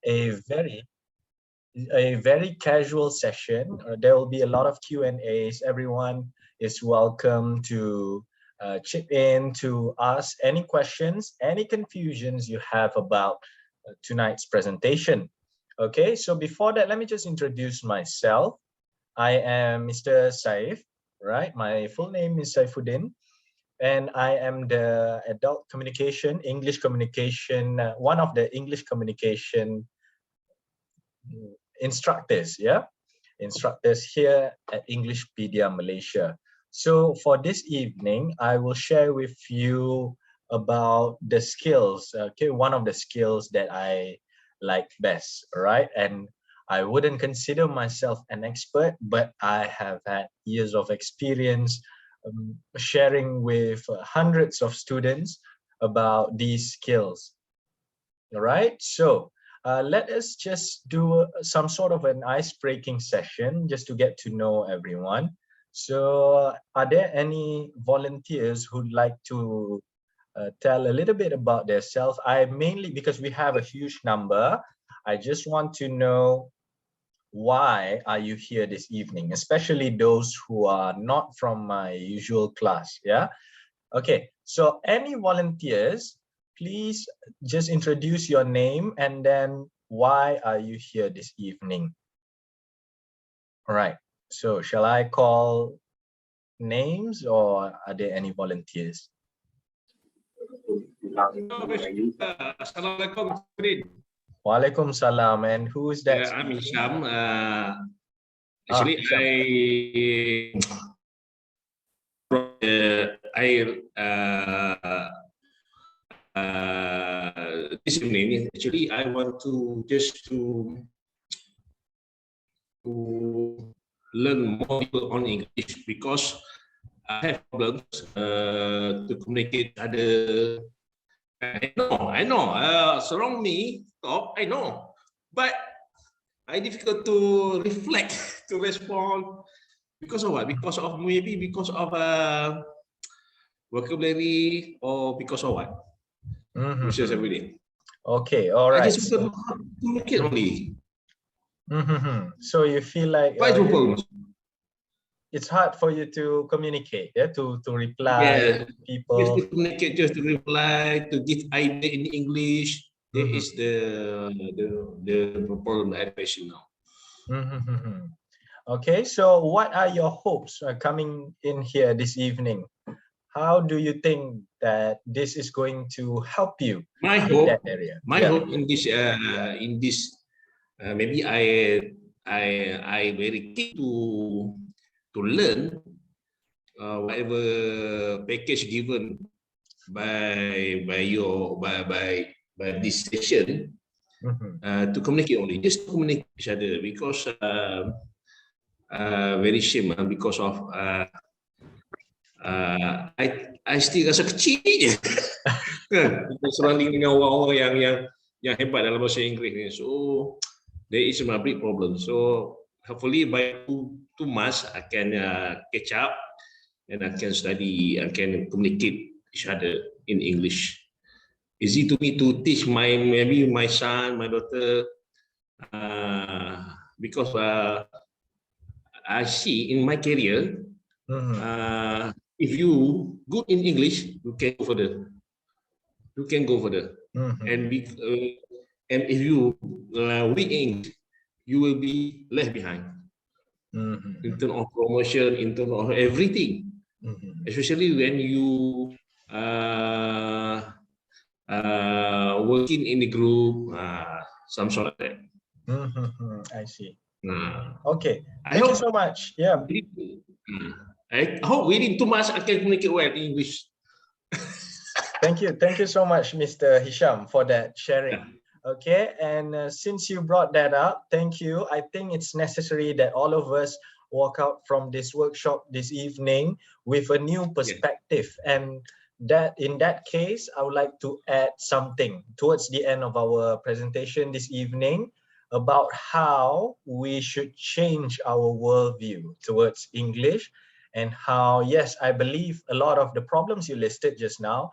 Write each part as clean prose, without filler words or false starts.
a very casual session. There will be a lot of Q&As. Everyone is welcome to chip in to ask any questions, any confusions you have about tonight's presentation. Okay, so before that, let me just introduce myself. I am Mr. Saif, right? My full name is Saifuddin, and I am the adult communication, English communication, one of the English communication instructors, instructors here at Englishpedia Malaysia. So for this evening, I will share with you about the skills, okay, one of the skills that I like best, right? And I wouldn't consider myself an expert, but I have had years of experience sharing with hundreds of students about these skills. All right, so let us just do some sort of an ice-breaking session just to get to know everyone. So are there any volunteers who'd like to tell a little bit about themselves? Mainly because we have a huge number, I just want to know, why are you here this evening, especially those who are not from my usual class, yeah? Okay, so any volunteers, please just introduce your name and then why are you here this evening? All right, so shall I call names or are there any volunteers? Assalamualaikum. Walaikum salam. And who is that? I'm Hisham. Actually, this evening, actually, I want to learn more on English because I have problems to communicate with other. I know. Surround me, talk. I know, but I difficult to reflect, to respond. Because of what? Because of vocabulary, or because of what? Mr. Saifuddin. Okay, all right. I just want to communicate only. So you feel like it's hard for you to communicate, yeah, to reply to people. Just to communicate, just to reply, to give idea in English. That is the problem I face now. Okay, so what are your hopes coming in here this evening? How do you think that this is going to help you in that area? My hope in this maybe I very keen to learn whatever package given by this session, to communicate only, just to communicate each other, because very shame because of I still rasa kecil je surrounding dengan orang-orang yang hebat dalam bahasa Inggeris ni. So there is my big problem. So hopefully by two months I can catch up and I can study, I can communicate each other in English. Easy to me to teach maybe my son, my daughter, because I see in my career, if you good in English, you can go further. You can go further, and if you weak English, you will be left behind in terms of promotion, in terms of everything. Especially when you working in a group, some sort of that. I see. Okay, thank you so much. Yeah. I hope within 2 months I can communicate well in English. Thank you so much, Mr. Hisham, for that sharing. Okay, and since you brought that up, thank you. I think it's necessary that all of us walk out from this workshop this evening with a new perspective, and that in that case, I would like to add something towards the end of our presentation this evening about how we should change our worldview towards English, and how, yes, I believe a lot of the problems you listed just now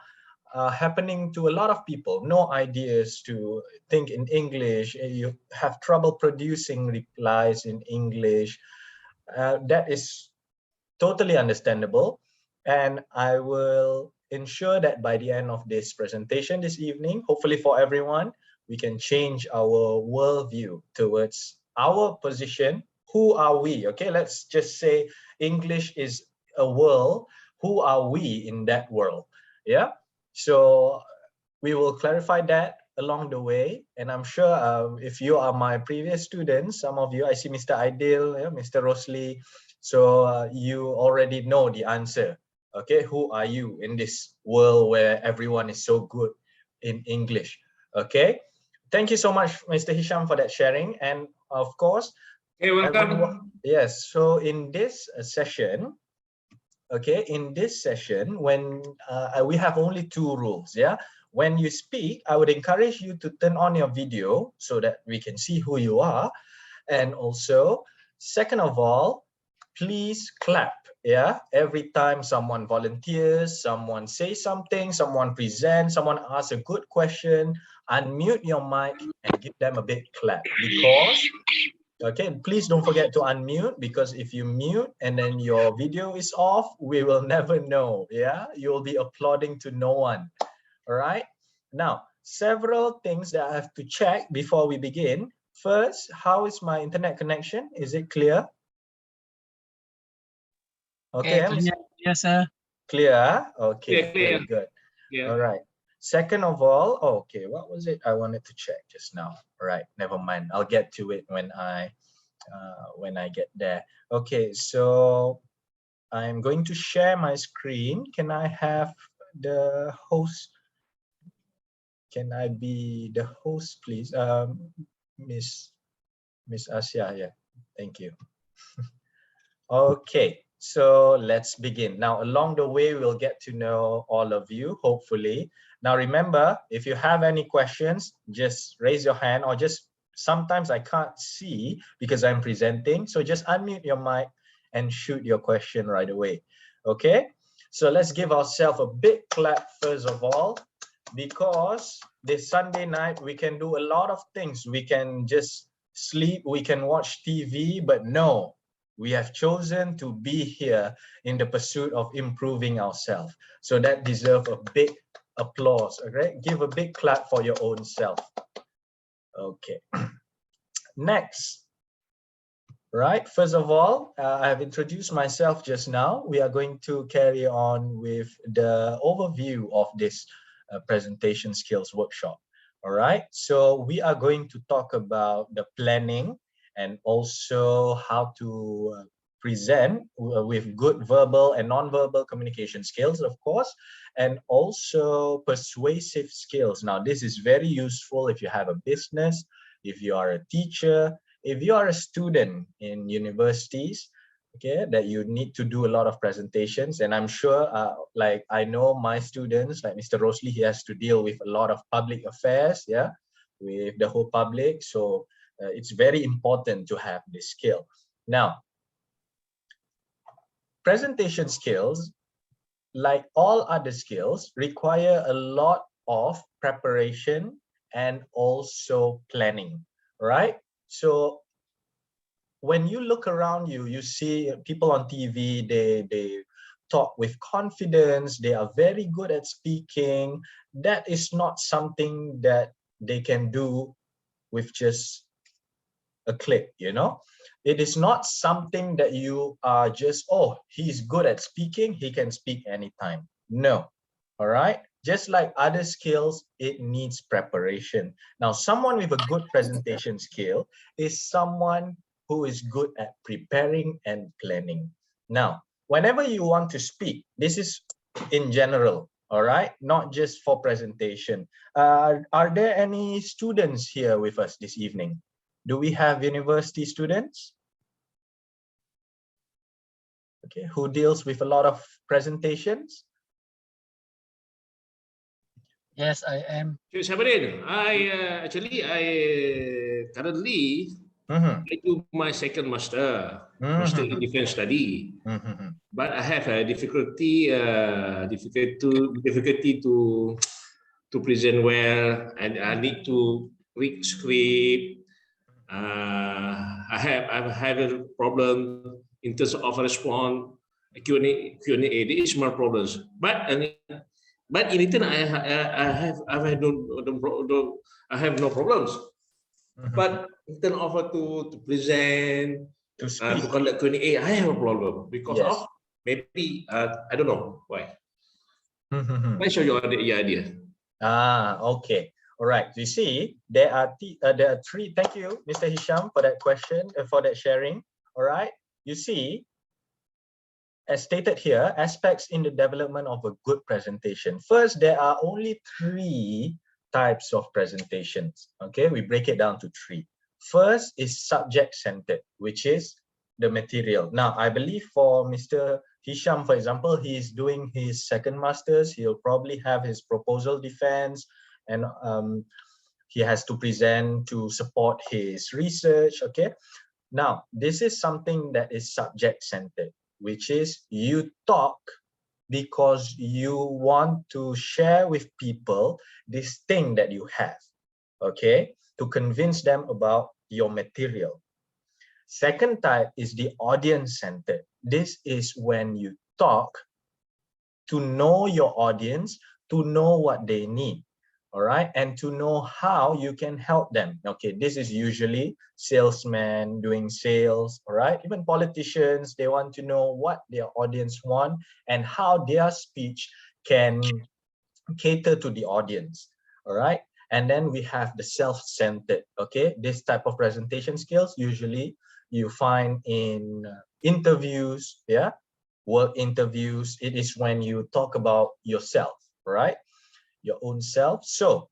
happening to a lot of people. No ideas to think in English. You have trouble producing replies in English. That is totally understandable. And I will ensure that by the end of this presentation this evening, hopefully for everyone, we can change our worldview towards our position. Who are we? Okay, let's just say English is a world. Who are we in that world? Yeah, so we will clarify that along the way. And I'm sure if you are my previous students, some of you, I see Mr. Aidil, yeah, Mr. Rosli, so you already know the answer. Okay, who are you in this world where everyone is so good in English? Okay, thank you so much, Mr. Hisham, for that sharing. And of course, Okay, welcome. Yes, so in this session, okay, in this session, when we have only 2 rules, yeah. When you speak, I would encourage you to turn on your video so that we can see who you are. And also, second of all, please clap, yeah. Every time someone volunteers, someone says something, someone presents, someone asks a good question, unmute your mic and give them a big clap, because okay, please don't forget to unmute, because if you mute and then your video is off, we will never know. Yeah, you will be applauding to no one. All right. Now, several things that I have to check before we begin. First, how is my internet connection? Is it clear? Okay, clear. Yes, sir. Clear. Okay, Clear. very good. Yeah. All right. Second of all, okay, what was it I wanted to check just now? All right, never mind. I'll get to it when I get there. Okay, so I'm going to share my screen. Can I have the host? Can I be the host, please? Miss Asia, yeah, thank you. Okay, so let's begin. Now, along the way, we'll get to know all of you, hopefully. Now, remember, if you have any questions, just raise your hand, or just sometimes I can't see because I'm presenting. So just unmute your mic and shoot your question right away. Okay, so let's give ourselves a big clap first of all, because this Sunday night we can do a lot of things. We can just sleep, we can watch TV, but no, we have chosen to be here in the pursuit of improving ourselves. So that deserves a big applause. Okay, give a big clap for your own self. Okay. Next, right? First of all, I have introduced myself just now. We are going to carry on with the overview of this presentation skills workshop. All right. So we are going to talk about the planning and also how to present with good verbal and non-verbal communication skills, of course, and also persuasive skills. Now, this is very useful if you have a business, if you are a teacher, if you are a student in universities, okay, that you need to do a lot of presentations. And I'm sure, like I know my students, like Mr. Rosli, he has to deal with a lot of public affairs, yeah, with the whole public. So it's very important to have this skill. Now, presentation skills, like all other skills, require a lot of preparation and also planning, right? So when you look around you, you see people on TV, they talk with confidence, they are very good at speaking. That is not something that they can do with just a click, you know? It is not something that you are just, oh, he's good at speaking, he can speak anytime. No, all right? Just like other skills, it needs preparation. Now, someone with a good presentation skill is someone who is good at preparing and planning. Now, whenever you want to speak, this is in general, all right? Not just for presentation. Are there any students here with us this evening? Do we have university students? Okay, who deals with a lot of presentations? Yes, I am. Saifuddin, I currently I do my second master in defense study, but I have a difficulty to present well, and I need to read script. I have a problem in terms of response Q&A. There is more problems, but in return I have no problems. But in terms of to present, to speak, to conduct Q&A, I have a problem because yes. of maybe I don't know why. Let me show you the idea. Okay. All right. You see, there are three. Thank you, Mr. Hisham, for that question, for that sharing. All right. You see, as stated here, aspects in the development of a good presentation. First, there are only 3 types of presentations. Okay, we break it down to 3. First is subject-centered, which is the material. Now, I believe for Mr. Hisham, for example, he's doing his second master's. He'll probably have his proposal defense, and he has to present to support his research. Okay, now this is something that is subject-centered, which is you talk because you want to share with people this thing that you have, okay, to convince them about your material. Second type is the audience-centered. This is when you talk to know your audience, to know what they need, all right, and to know how you can help them. Okay, this is usually salesmen doing sales, all right, even politicians. They want to know what their audience want and how their speech can cater to the audience, all right. And then we have the self-centered. Okay, this type of presentation skills usually you find in interviews, yeah, work interviews. It is when you talk about yourself, right, your own self. So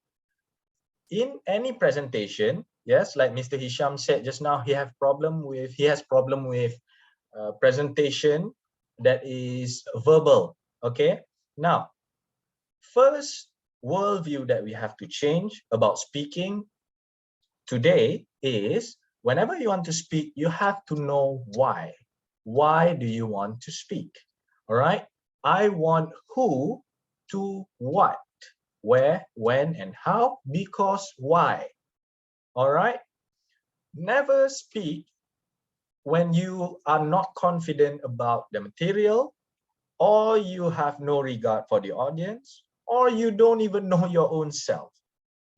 in any presentation, yes, like Mr. Hisham said just now, he has problem with presentation that is verbal. Okay, now first worldview that we have to change about speaking today is whenever you want to speak, you have to know why. Why do you want to speak? All right, I want who to what, where, when, and how, because why. All right, never speak when you are not confident about the material, or you have no regard for the audience, or you don't even know your own self.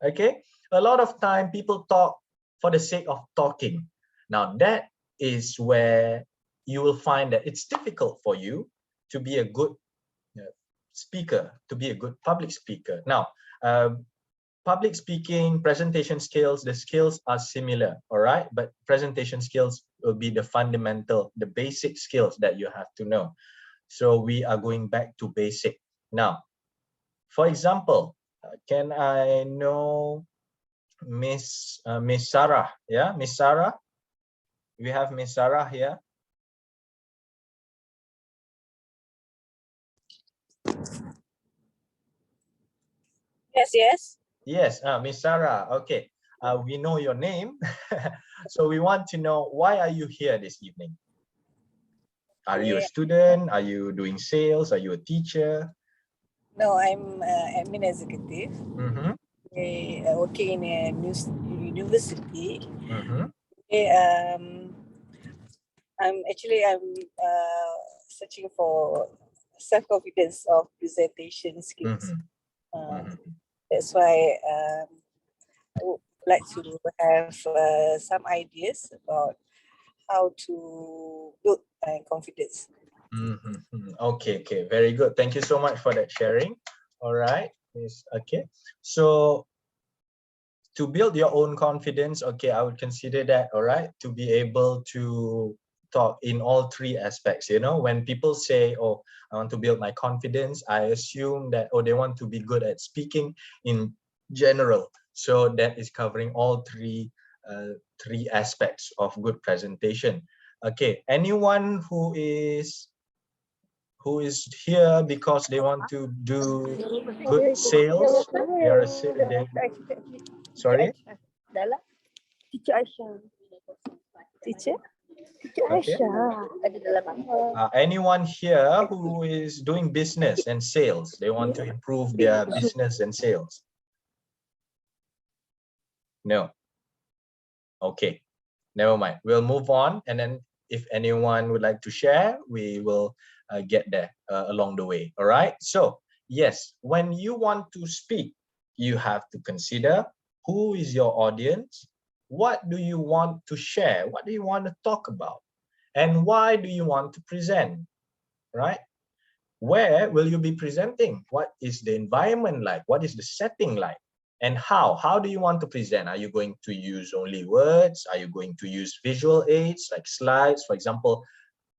Okay, a lot of time people talk for the sake of talking. Now that is where you will find that it's difficult for you to be a good speaker, to be a good public speaker. Now, public speaking, presentation skills, the skills are similar, all right? But presentation skills will be the fundamental, the basic skills that you have to know. So we are going back to basic. Now, for example, can I know Miss Sarah? Yeah, Miss Sarah. We have Miss Sarah here. Yes. Yes, Miss Sarah. Okay, we know your name, so we want to know, why are you here this evening? Are you a student? Are you doing sales? Are you a teacher? No, I'm admin executive. Working in a university. I'm searching for self-confidence of presentation skills. That's why I would like to have some ideas about how to build my confidence. Okay, very good. Thank you so much for that sharing. All right, okay. So to build your own confidence, okay, I would consider that, all right, to be able to talk in all 3 aspects. You know, when people say, oh, I want to build my confidence, I assume that, oh, they want to be good at speaking in general. So that is covering all 3 aspects of good presentation. Okay, anyone who is here because they want to do good sales? Sorry? Teacher Aisha. Teacher? Teacher Okay. Aisyah. Ada dalam nama. Anyone here who is doing business and sales, they want to improve their business and sales? No. Okay, never mind. We'll move on, and then if anyone would like to share, we will get there along the way. All right. So yes, when you want to speak, you have to consider who is your audience, what do you want to share, what do you want to talk about, and why do you want to present, right? Where will you be presenting? What is the environment like? What is the setting like? And how? How do you want to present? Are you going to use only words? Are you going to use visual aids like slides? For example,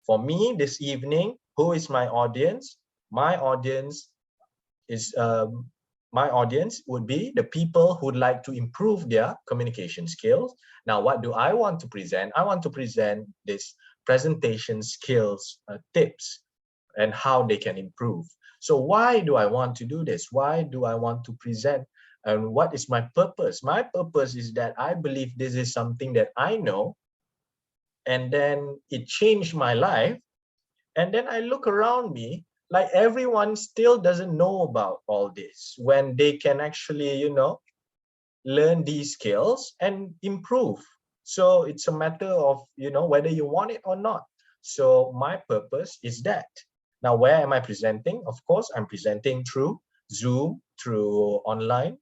for me this evening, who is my audience? My audience is my audience would be the people who'd like to improve their communication skills. Now, what do I want to present? I want to present this presentation skills tips and how they can improve. So why do I want to do this? Why do I want to present? And what is my purpose? My purpose is that I believe this is something that I know, and then it changed my life. And then I look around me, like everyone still doesn't know about all this when they can actually, you know, learn these skills and improve. So it's a matter of, you know, whether you want it or not. So my purpose is that. Now, where am I presenting? Of course, I'm presenting through Zoom, through online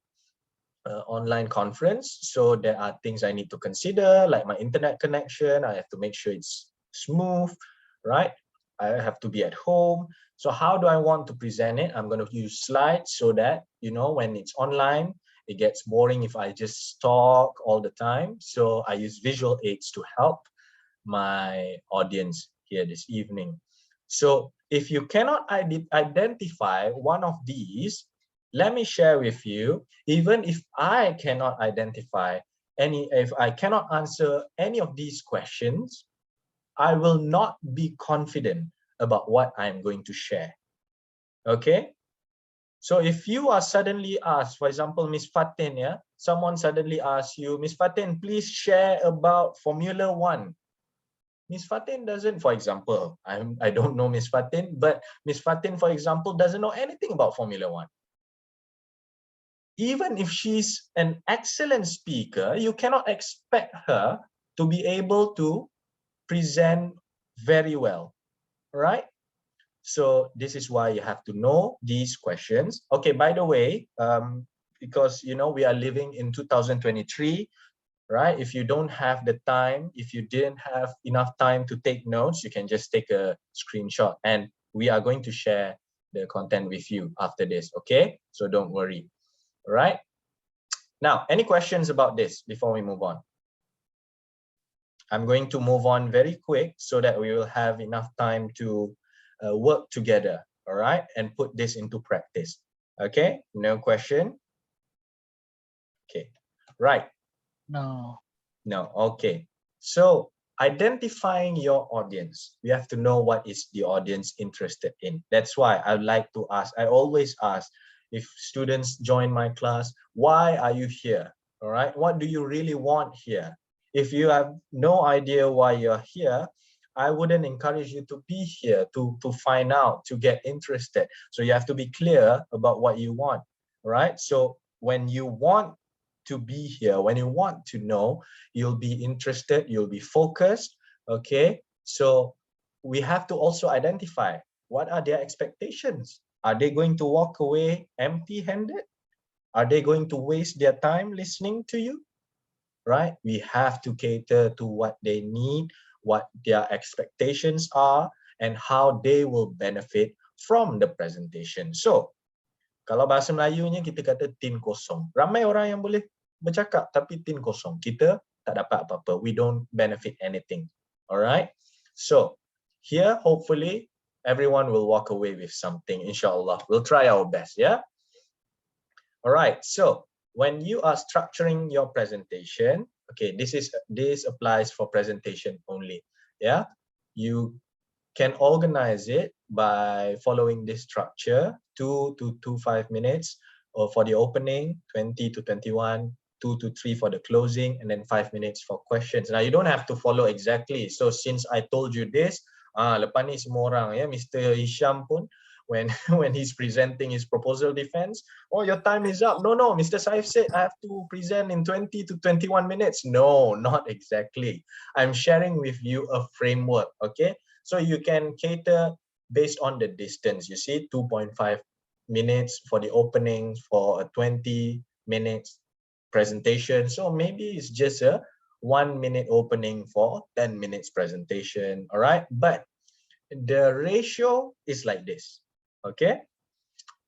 conference. So there are things I need to consider, like my internet connection. I have to make sure it's smooth, right? I have to be at home. So how do I want to present it? I'm going to use slides so that, you know, when it's online, it gets boring if I just talk all the time. So I use visual aids to help my audience here this evening. So if you cannot identify one of these, let me share with you, even if I cannot identify if I cannot answer any of these questions, I will not be confident about what I'm going to share. Okay? So if you are suddenly asked, for example, Miss Fatin, yeah, someone suddenly asks you, Miss Fatin, please share about Formula One. Miss Fatin doesn't, for example, I don't know Miss Fatin, but Miss Fatin, for example, doesn't know anything about Formula One. Even if she's an excellent speaker, you cannot expect her to be able to present very well, right? So this is why you have to know these questions. Okay, by the way, because you know we are living in 2023, right? If you don't have the time, if you didn't have enough time to take notes, you can just take a screenshot, and we are going to share the content with you after this, okay? So don't worry, all right? Now, any questions about this before we move on? I'm going to move on very quick so that we will have enough time to work together, all right? And put this into practice, okay? No question? Okay, right. No. No, okay. So identifying your audience, we have to know what is the audience interested in. That's why I like to ask, I always ask, if students join my class, why are you here? All right, what do you really want here? If you have no idea why you're here, I wouldn't encourage you to be here, to find out, to get interested. So you have to be clear about what you want, right? So when you want to be here, when you want to know, you'll be interested, you'll be focused, okay? So we have to also identify what are their expectations. Are they going to walk away empty-handed? Are they going to waste their time listening to you? Right? We have to cater to what they need, what their expectations are, and how they will benefit from the presentation. So, kalau bahasa Melayunya kita kata tin kosong. Ramai orang yang boleh bercakap tapi tin kosong. Kita tak dapat apa-apa. We don't benefit anything. Alright? So, here hopefully everyone will walk away with something, inshallah. We'll try our best, yeah? Alright, so when you are structuring your presentation, okay, this applies for presentation only, yeah? You can organize it by following this structure, 2 to 5 minutes, or for the opening, 20 to 21, 2 to 3 for the closing, and then 5 minutes for questions. Now you don't have to follow exactly. So since I told you this, lepas ni semua orang ya, Mr. Hisham pun when he's presenting his proposal defense, oh, your time is up. No, Mr. Saif said I have to present in 20 to 21 minutes. No, not exactly. I'm sharing with you a framework, okay? So you can cater based on the distance. You see, 2.5 minutes for the opening for a 20 minutes presentation. So maybe it's just a 1 minute opening for 10 minutes presentation. All right, but the ratio is like this. Okay,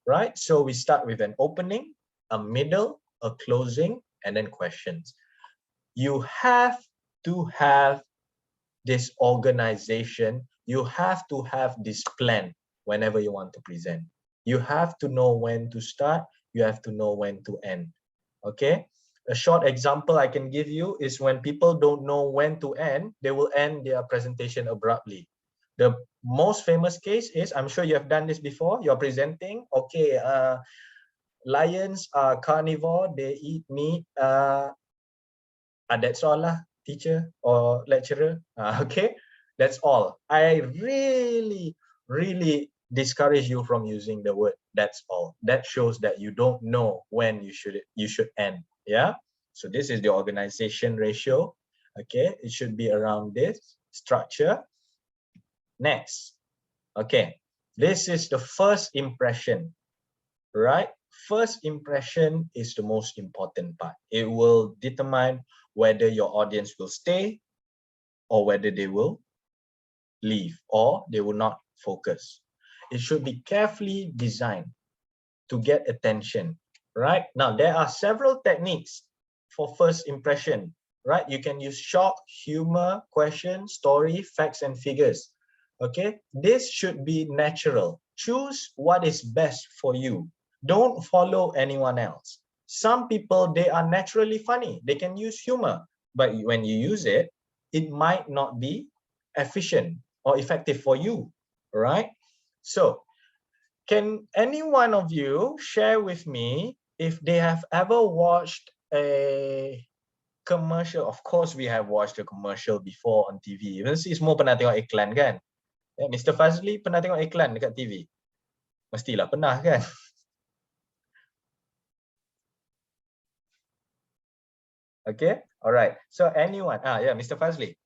right? So we start with an opening, a middle, a closing, and then questions. You have to have this organization. You have to have this plan whenever you want to present. You have to know when to start. You have to know when to end. Okay. A short example I can give you is when people don't know when to end, they will end their presentation abruptly. The most famous case is, I'm sure you have done this before, you're presenting, okay, lions are carnivore, they eat meat, that's all lah, teacher or lecturer, okay, that's all. I really discourage you from using the word that's all. That shows that you don't know when you should end. Yeah, so this is the organization ratio. Okay, it should be around this structure. Next, okay, this is the first impression, right? First impression is the most important part. It will determine whether your audience will stay or whether they will leave or they will not focus. It should be carefully designed to get attention, right? Now, there are several techniques for first impression, right? You can use shock, humor, question, story, facts, and figures. Okay, this should be natural. Choose what is best for you. Don't follow anyone else. Some people, they are naturally funny. They can use humor, but when you use it, it might not be efficient or effective for you, right? So, can any one of you share with me if they have ever watched a commercial? Of course, we have watched a commercial before on TV. Mesti semua pernah tengok iklan kan? Mr. Fazli pernah tengok iklan dekat TV? Mestilah pernah kan? Okay, alright. So anyone? Yeah, Mr. Fazli.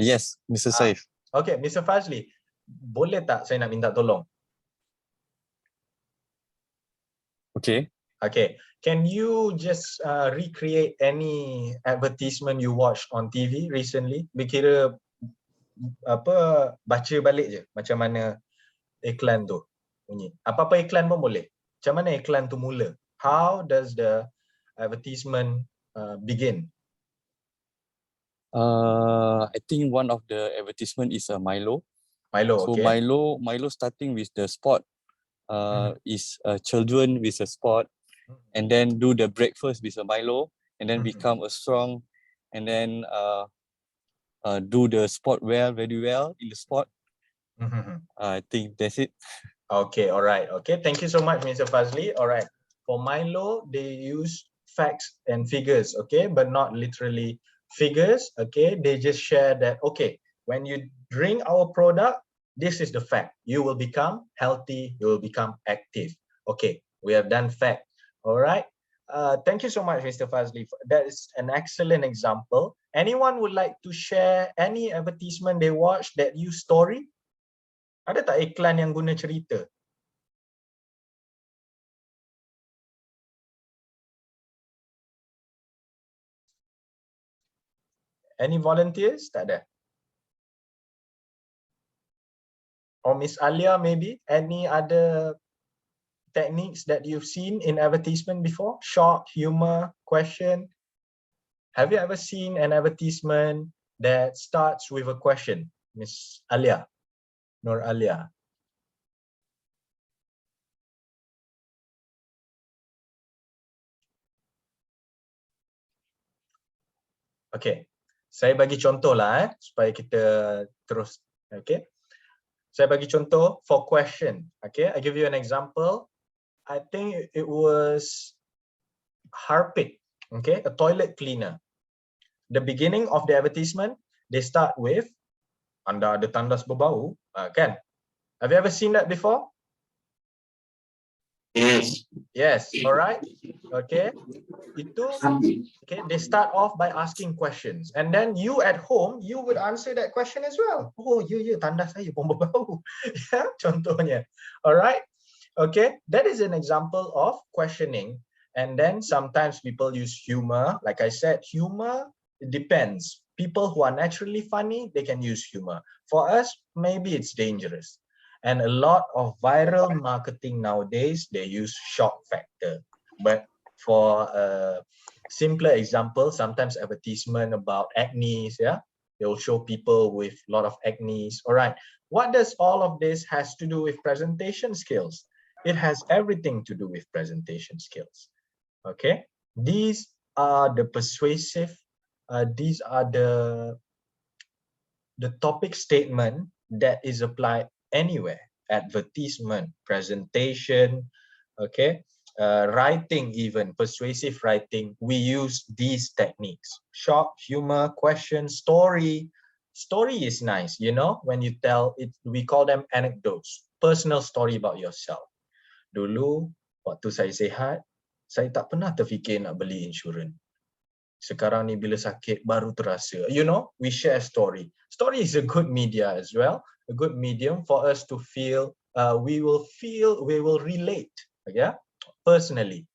Yes, Mr. Saif. Okay, Mr. Fazli, boleh tak saya nak minta tolong? Okay. Okay, can you just recreate any advertisement you watched on TV recently? Berkira apa, baca balik je macam mana iklan tu bunyi. Apa-apa iklan pun boleh. Macam mana iklan tu mula? How does the advertisement begin? I think one of the advertisement is Milo. Milo, So okay. Milo starting with the sport is children with a sport, and then do the breakfast with a Milo, and then become a strong, and then do the sport very well in the sport. I think that's it. Okay, all right. Okay, thank you so much, Mr. Fazli. All right. For Milo, they use facts and figures, okay, but not literally figures, okay. They just share that, okay, when you drink our product, this is the fact. You will become healthy, you will become active. Okay, we have done fact. All right. Thank you so much, Mr. Fazli. That is an excellent example. Anyone would like to share any advertisement they watched that use story? Ada tak iklan yang guna cerita? Any volunteers? Tak ada. Or Miss Alia maybe? Any other techniques that you've seen in advertisement before? Shock, humor, question. Have you ever seen an advertisement that starts with a question? Miss Alia, Nur Alia. Okay, saya bagi contoh lah supaya kita terus. Okay, saya bagi contoh for question. Okay, I give you an example. I think it was Harpic. Okay, a toilet cleaner. The beginning of the advertisement, they start with Anda ada tandas berbau, kan? Have you ever seen that before? Yes. Yes, all right. Okay. Okay, they start off by asking questions, and then you at home, you would answer that question as well. Oh, ya, tandas saya pun berbau. Ya, contohnya. All right. Okay, that is an example of questioning. And then sometimes people use humor. Like I said, humor, it depends. People who are naturally funny, they can use humor. For us, maybe it's dangerous. And a lot of viral marketing nowadays, they use shock factor. But for a simpler example, sometimes advertisement about acne, yeah, they'll show people with a lot of acne. All right, what does all of this has to do with presentation skills? It has everything to do with presentation skills. Okay, these are the persuasive, these are the topic statement that is applied anywhere. Advertisement, presentation, okay, writing, even persuasive writing, we use these techniques. Shock, humor, question, story. Story is nice, you know, when you tell it, we call them anecdotes, personal story about yourself. Dulu waktu saya sihat, saya tak pernah terfikir nak beli insurans. Sekarang ni bila sakit baru terasa. You know, we share story. Story is a good media as well, a good medium for us to feel, we will relate, yeah, personally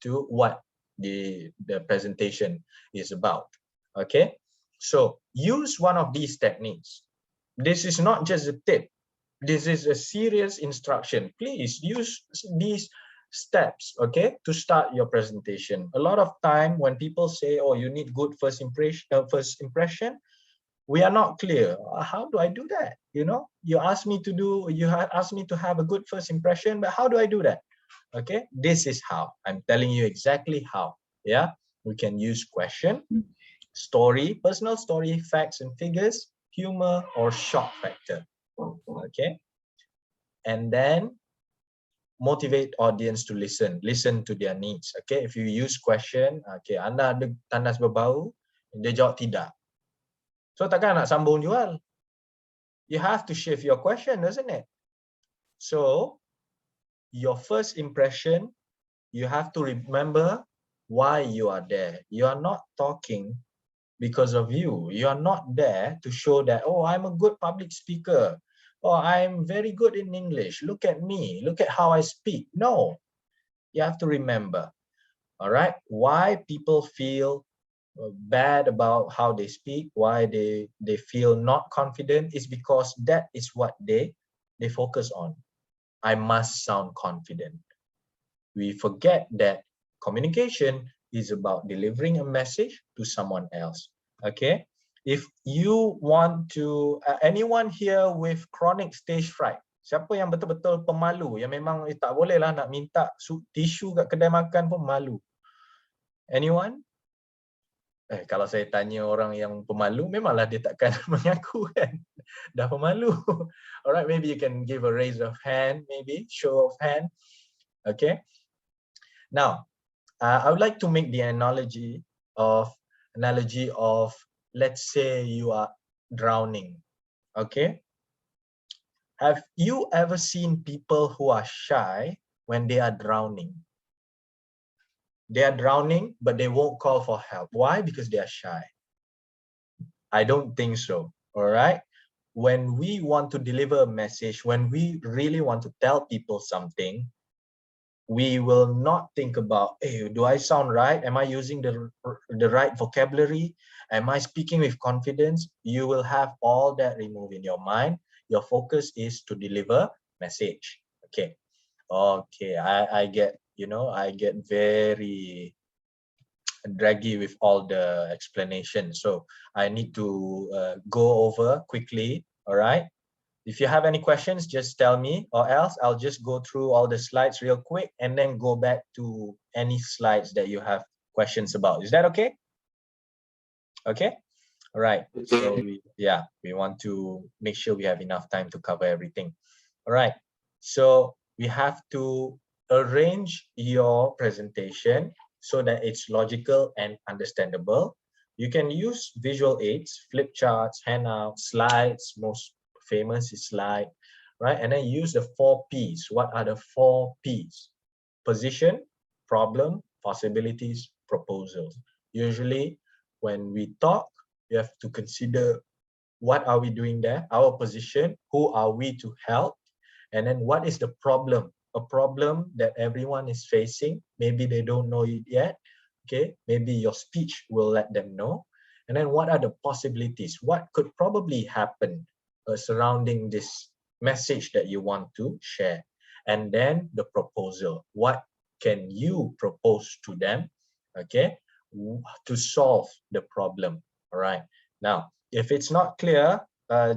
to what the presentation is about. Okay, so use one of these techniques. This is not just a tip. This is a serious instruction. Please use these steps, okay, to start your presentation. A lot of time when people say, oh, you need good first impression, we are not clear. How do I do that? You know, you ask me to have a good first impression, but how do I do that? Okay, this is how. I'm telling you exactly how. Yeah, we can use question, story, personal story, facts and figures, humor, or shock factor. Okay, and then motivate audience to listen to their needs. Okay, if you use question, okay, anda ada tandas berbau, dia jawab tidak, so takkan nak sambung jual. You have to shift your question, doesn't it? So your first impression, you have to remember why you are there. You are not talking because of you. You are not there to show that, oh, I'm a good public speaker. Oh, I'm very good in English. Look at me. Look at how I speak. No, you have to remember, all right, why people feel bad about how they speak, why they feel not confident, is because that is what they focus on. I must sound confident. We forget that communication is about delivering a message to someone else. Okay, if you want to, anyone here with chronic stage fright, siapa yang betul-betul pemalu, yang memang tak boleh lah nak minta tisu kat kedai makan pun malu? Anyone? Kalau saya tanya orang yang pemalu, memanglah dia takkan mengaku kan, dah pemalu. Alright, maybe you can give a raise of hand, maybe show of hand. Okay. Now, I would like to make the analogy of, let's say you are drowning. Okay. Have you ever seen people who are shy when they are drowning? They are drowning, but they won't call for help. Why? Because they are shy. I don't think so. All right. When we want to deliver a message, when we really want to tell people something, we will not think about, hey, do I sound right? Am I using the right vocabulary? Am I speaking with confidence? You will have all that removed in your mind. Your focus is to deliver message. Okay. Okay. I get, you know, I get very draggy with all the explanation. So I need to go over quickly. All right. If you have any questions, just tell me, or else I'll just go through all the slides real quick and then go back to any slides that you have questions about. Is that okay? Okay. All right. So we want to make sure we have enough time to cover everything. All right. So we have to arrange your presentation so that it's logical and understandable. You can use visual aids, flip charts, handouts, slides. Most famous is slide, right? And then use the 4 Ps. What are the 4 Ps? Position, problem, possibilities, proposals. Usually when we talk, you have to consider what are we doing there, our position, who are we to help, and then what is the problem, a problem that everyone is facing. Maybe they don't know it yet. Okay, maybe your speech will let them know. And then what are the possibilities? What could probably happen surrounding this message that you want to share? And then the proposal. What can you propose to them, okay, to solve the problem? All right. Now, if it's not clear,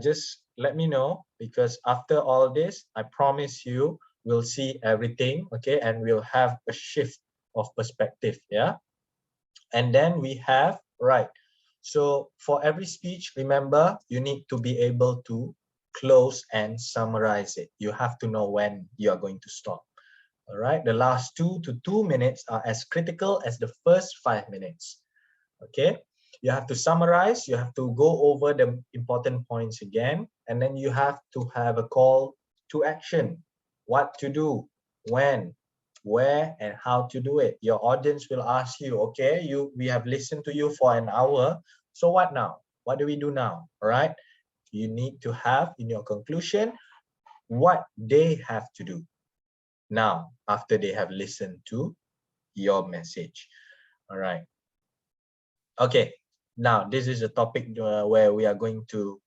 just let me know, because after all this, I promise you, we'll see everything, okay, and we'll have a shift of perspective, yeah? And then we have, right, so for every speech, remember, you need to be able to close and summarize it. You have to know when you are going to stop. All right, the last 2 to 2 minutes are as critical as the first 5 minutes. Okay, you have to summarize, you have to go over the important points again, and then you have to have a call to action. What to do, when, where, and how to do it. Your audience will ask you, okay, we have listened to you for an hour, so what now? What do we do now? All right, you need to have in your conclusion what they have to do now after they have listened to your message. All right. Okay, now this is a topic where we are going to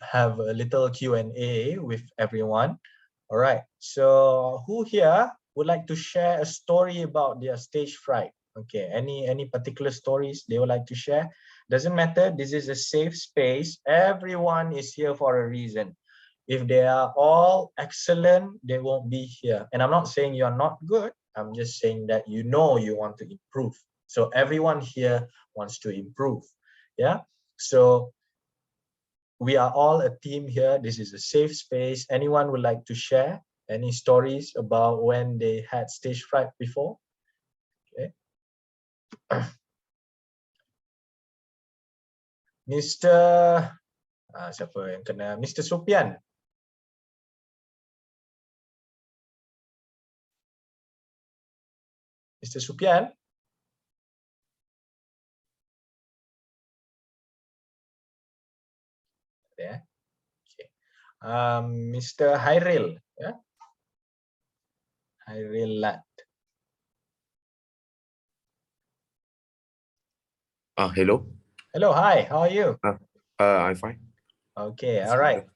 have a little Q&A with everyone. All right, so who here would like to share a story about their stage fright? Okay, any particular stories they would like to share? Doesn't matter, this is a safe space. Everyone is here for a reason. If they are all excellent, they won't be here. And I'm not saying you're not good. I'm just saying that you know you want to improve. So everyone here wants to improve. Yeah. So we are all a team here. This is a safe space. Anyone would like to share any stories about when they had stage fright before? Okay. Mr. Siapa yang kena? Mr. Sopian. Mr. Sopian? Yeah. Okay. Mr. Hairil, yeah. Hairil Lat. Hello. Hello, hi. How are you? I'm fine. Okay, all right.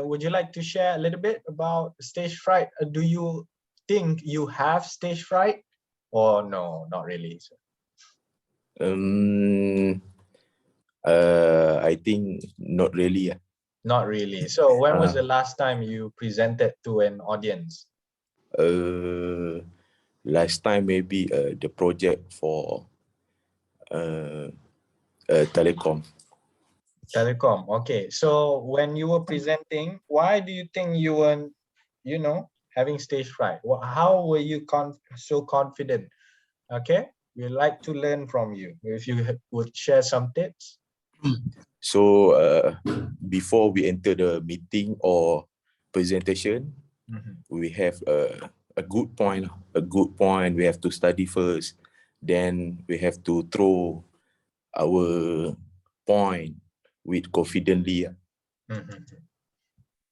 Would you like to share a little bit about stage fright? Do you think you have stage fright, or no? Not really. I think not really. Not really. So when was the last time you presented to an audience? Last time maybe the project for telecom. Telecom. Okay. So when you were presenting, why do you think you weren't, having stage fright? How were you so confident? Okay. We'd like to learn from you. If you would share some tips. So before we enter the meeting or presentation, we have a good point. A good point. We have to study first. Then we have to throw our point with confidently.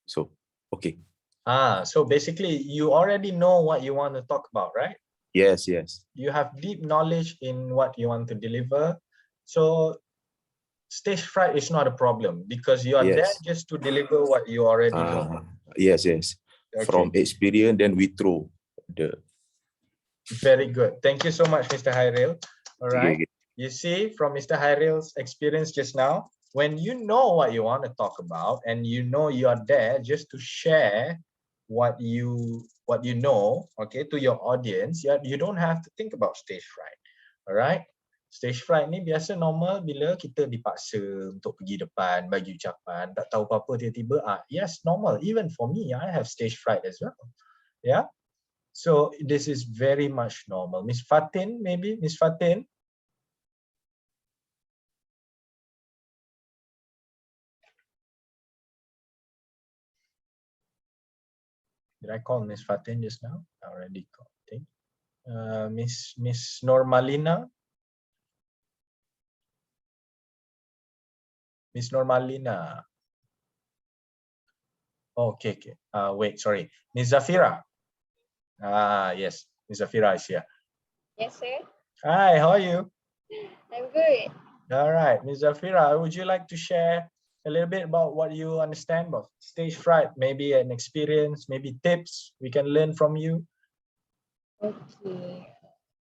So okay. So basically you already know what you want to talk about, right? Yes, yes. You have deep knowledge in what you want to deliver. So stage fright is not a problem because you are there just to deliver what you already know. Yes, yes. Okay. From experience, then we throw the. Very good. Thank you so much, Mr. Hairil. All right. Okay. You see, from Mr. Hairil's experience just now, when you know what you want to talk about and you know you are there just to share what you know, okay, to your audience, you don't have to think about stage fright. All right. Stage fright ni biasa normal bila kita dipaksa untuk pergi depan, bagi ucapan, tak tahu apa-apa tiba-tiba. Yes, normal. Even for me, I have stage fright as well. Yeah. So this is very much normal. Miss Fatin, maybe? Miss Fatin? Did I call Miss Fatin just now? I already called. I think. Miss Normalina? Miss Normalina. Oh, okay. Wait, sorry. Miss Zafira. Yes. Miss Zafira is here. Yes, sir. Hi, how are you? I'm good. All right, Miss Zafira, would you like to share a little bit about what you understand about stage fright? Maybe an experience, maybe tips we can learn from you. Okay.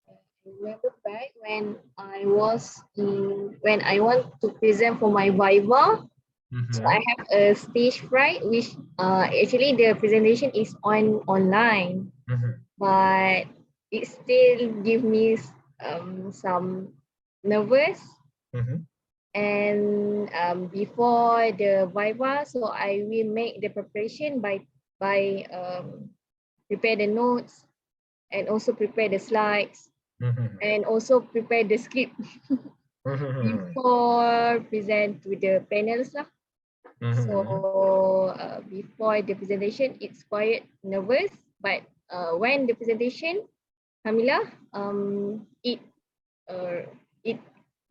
I remember back when I was when I want to present for my Viva. So I have a stage fright, which actually the presentation is online, but it still give me some nervous. And before the Viva, so I will make the preparation by prepare the notes and also prepare the slides and also prepare the script before present to the panels lah. So before the presentation, it's quite nervous, but when the presentation, alhamdulillah, it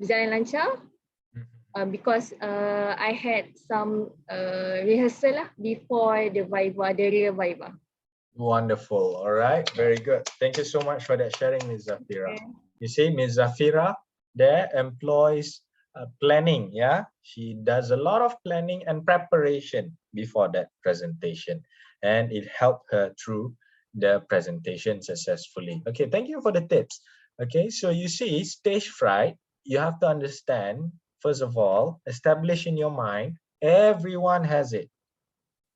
berjalan lancar because I had some rehearsal lah before the Viva, the real Viva. Wonderful. All right, very good. Thank you so much for that sharing, Ms. Zafira. You see, Ms. Zafira there employs planning. Yeah, she does a lot of planning and preparation before that presentation, and it helped her through the presentation successfully. Okay, thank you for the tips. Okay, so you see, stage fright, you have to understand, first of all, establish in your mind, everyone has it.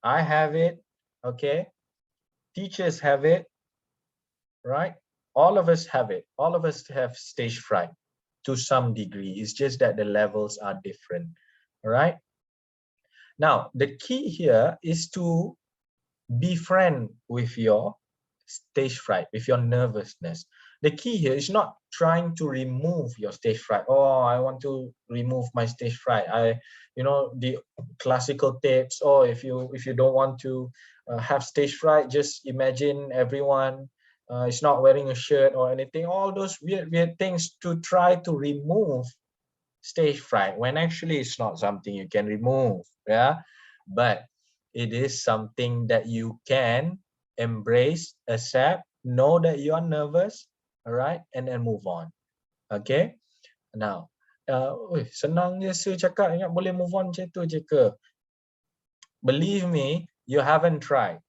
I have it, okay? Teachers have it, right? All of us have it. All of us have stage fright to some degree. It's just that the levels are different, all right? Now, the key here is to befriend with your stage fright, with your nervousness. The key here is not trying to remove your stage fright. Oh, I want to remove my stage fright. The classical tips. Oh, if you don't want to have stage fright, just imagine everyone is not wearing a shirt or anything. All those weird things to try to remove stage fright, when actually it's not something you can remove. Yeah, but it is something that you can embrace, accept, know that you are nervous, all right, and then move on. Okay, now senang je saya cakap, ingat boleh move on macam tu je ke? Believe me, you haven't tried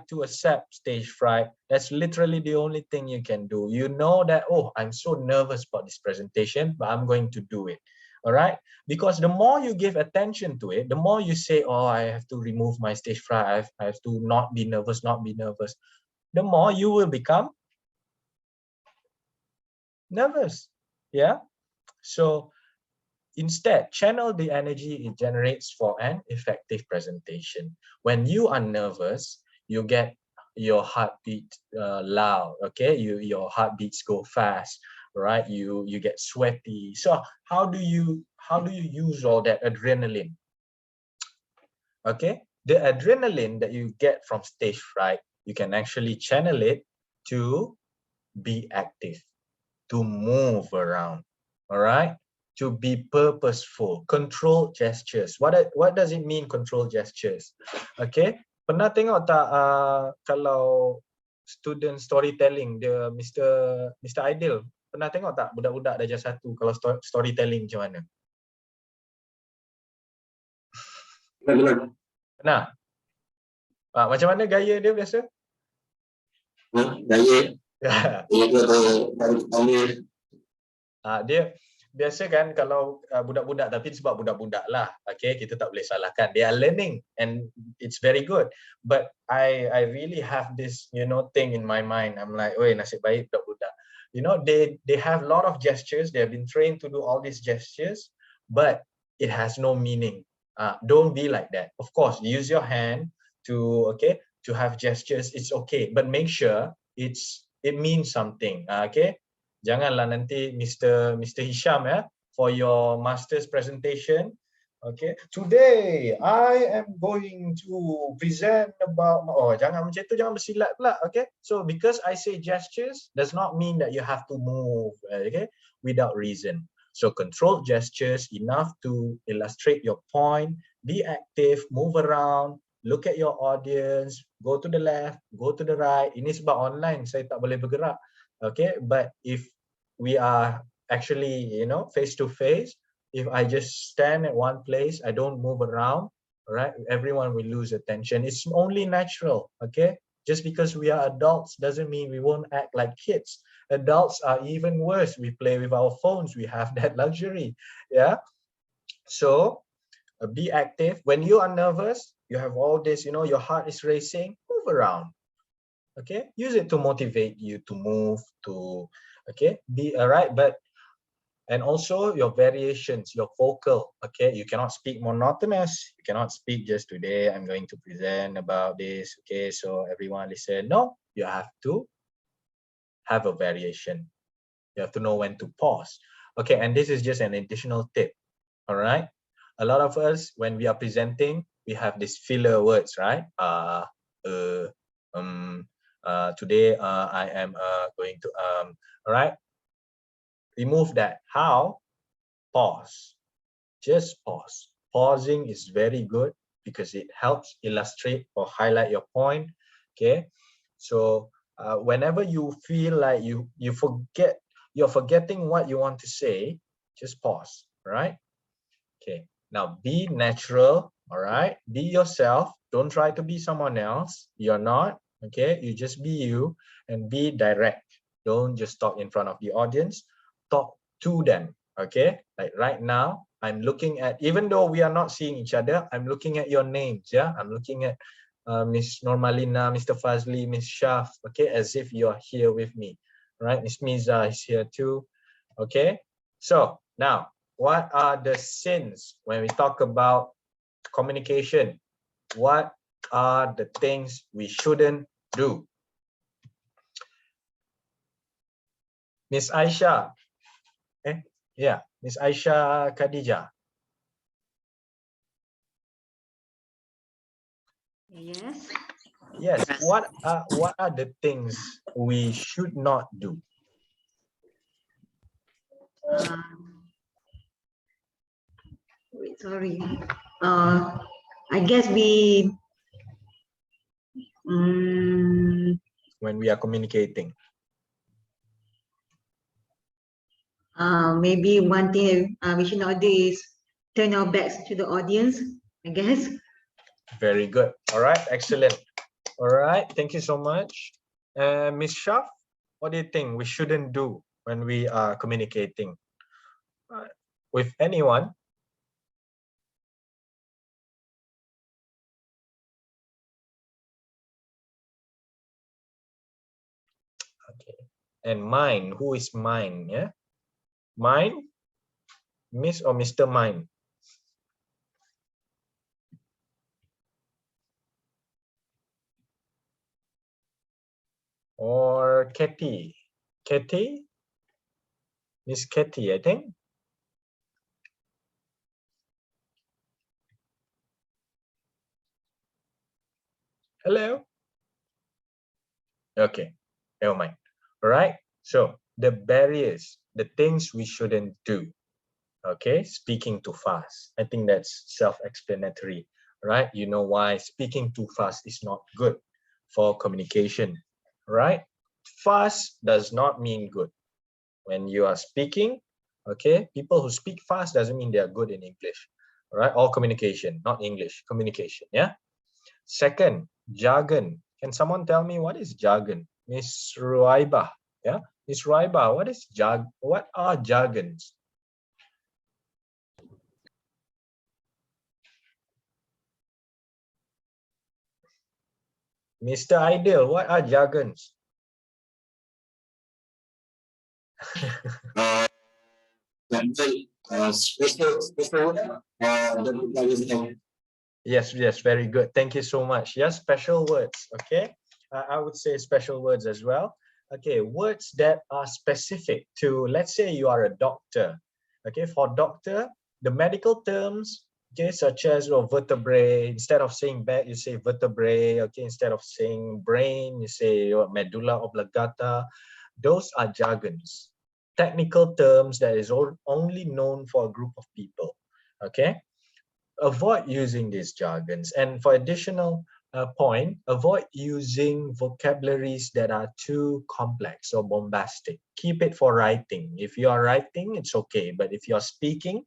to accept stage fright. That's literally the only thing you can do. You know that, oh, I'm so nervous about this presentation, but I'm going to do it. All right, because the more you give attention to it, the more you say, oh, I have to remove my stage fright, I have to not be nervous, the more you will become nervous. Yeah, so instead, channel the energy it generates for an effective presentation. When you are nervous, you get your heartbeat loud, okay? Your heartbeats go fast, right? You get sweaty. So how do you use all that adrenaline? Okay, the adrenaline that you get from stage fright, you can actually channel it to be active, to move around, all right? To be purposeful, controlled gestures. What does it mean, controlled gestures? Okay, pernah tengok tak kalau student storytelling, dia Mr. Aidil, pernah tengok tak budak-budak darjah 1 kalau storytelling macam mana? Pernah? Macam mana gaya dia biasa? Dia biasa kan kalau budak-budak, tapi sebab budak-budak lah, okay, kita tak boleh salahkan. They are learning and it's very good. But I really have this thing in my mind. I'm like, oi, nasib baik budak-budak. They have a lot of gestures. They have been trained to do all these gestures, but it has no meaning. Don't be like that. Of course, use your hand to to have gestures, it's okay, but make sure it means something. Okay, janganlah nanti Mr. Hisham for your master's presentation. Okay, today I am going to present about, jangan macam tu, jangan bersilat pula. Okay, so because I say gestures does not mean that you have to move, okay, without reason. So controlled gestures enough to illustrate your point, be active, move around, look at your audience, go to the left, go to the right. Ini sebab online saya tak boleh bergerak. Okay, but if we are actually, face to face, if I just stand at one place, I don't move around, right? Everyone will lose attention. It's only natural, okay? Just because we are adults doesn't mean we won't act like kids. Adults are even worse. We play with our phones. We have that luxury, yeah? So be active. When you are nervous, you have all this, your heart is racing, move around, okay? Use it to motivate you to move, okay? Be all right, and also your variations, your vocal, okay? You cannot speak monotonous. You cannot speak just today, I'm going to present about this, okay? So everyone listen. No, you have to have a variation. You have to know when to pause. Okay, and this is just an additional tip, all right? A lot of us, when we are presenting, we have these filler words, right? Today I am going to, all right? Remove that. How? Pause. Just pause. Pausing is very good because it helps illustrate or highlight your point. Okay, so whenever you feel like you're forgetting what you want to say, just pause. Right? Okay. Now be natural. All right. Be yourself. Don't try to be someone else. You're not. Okay. You just be you and be direct. Don't just talk in front of the audience. Talk to them. Okay, like right now I'm looking at, even though we are not seeing each other, I'm looking at your names. Yeah, I'm looking at Miss Normalina, Mr. Fazli, Miss Shaf, okay, as if you're here with me, right? Miss Miza is here too. Okay, so now what are the sins when we talk about communication? What are the things we shouldn't do? Miss Aisha, yeah, Miss Aisha Khadija. Yes. Yes. What are the things we should not do? Wait, sorry. I guess we. When we are communicating. Maybe one thing we should not do is turn our backs to the audience, I guess. Very good. All right. Excellent. All right. Thank you so much. Ms. Shaf, what do you think we shouldn't do when we are communicating with anyone? Okay. And mine, who is mine? Yeah. Mine, Miss or Mr. Mine? Or Katie? Katie? Miss Katie, I think. Hello? Okay, never mind. All right, so the barriers, the things we shouldn't do. Okay, speaking too fast. I think that's self-explanatory, right? You know why speaking too fast is not good for communication, right? Fast does not mean good. When you are speaking, okay, people who speak fast doesn't mean they are good in English, all right? Or communication, not English, communication, yeah? Second, jargon. Can someone tell me what is jargon? Miss Ruaiba, yeah? Miss Ruaiba, what are jargons? Mr. Ideal, what are jargons? Yes, yes, very good. Thank you so much. Yes, special words. Okay, I would say special words as well. Okay, words that are specific to, let's say you are a doctor. Okay, for doctor, the medical terms, okay, such as vertebrae, instead of saying back, you say vertebrae. Okay, instead of saying brain, you say medulla oblongata. Those are jargons, technical terms that is only known for a group of people. Okay, avoid using these jargons. And for additional point, avoid using vocabularies that are too complex or bombastic. Keep it for writing. If you are writing, it's okay. But if you're speaking,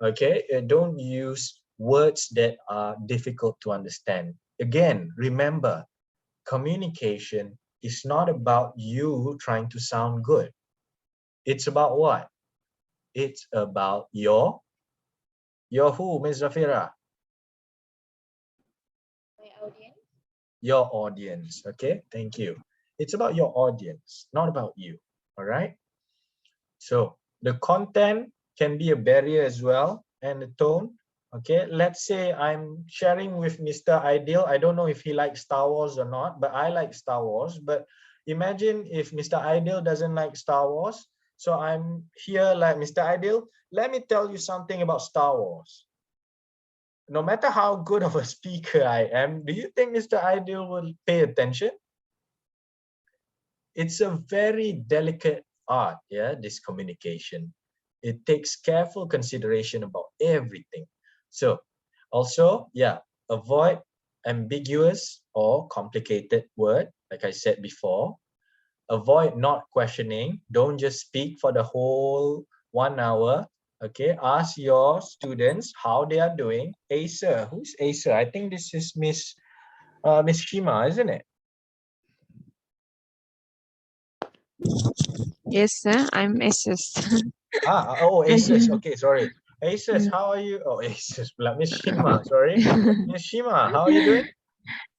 okay, don't use words that are difficult to understand. Again, remember, communication is not about you trying to sound good. It's about what? It's about your who, Ms. Zafira? My audience. Your audience. Okay, thank you. It's about your audience, not about you. All right. So the content can be a barrier as well, and the tone. Okay, let's say I'm sharing with Mr. Ideal. I don't know if he likes Star Wars or not, but I like Star Wars. But imagine if Mr. Ideal doesn't like Star Wars. So I'm here like, Mr. Ideal, let me tell you something about Star Wars. No matter how good of a speaker I am, do you think Mr. Ideal will pay attention? It's a very delicate art, yeah, this communication. It takes careful consideration about everything. So also, yeah, avoid ambiguous or complicated word, like I said before. Avoid not questioning. Don't just speak for the whole 1 hour. Okay, ask your students how they are doing. Acer, who's Acer? I think this is Miss Shima, isn't it? Yes, sir. I'm assist. Oh, Aces. Okay, sorry. Aces, how are you? Oh, Aces, Miss Shima, sorry. Miss Shima, how are you doing?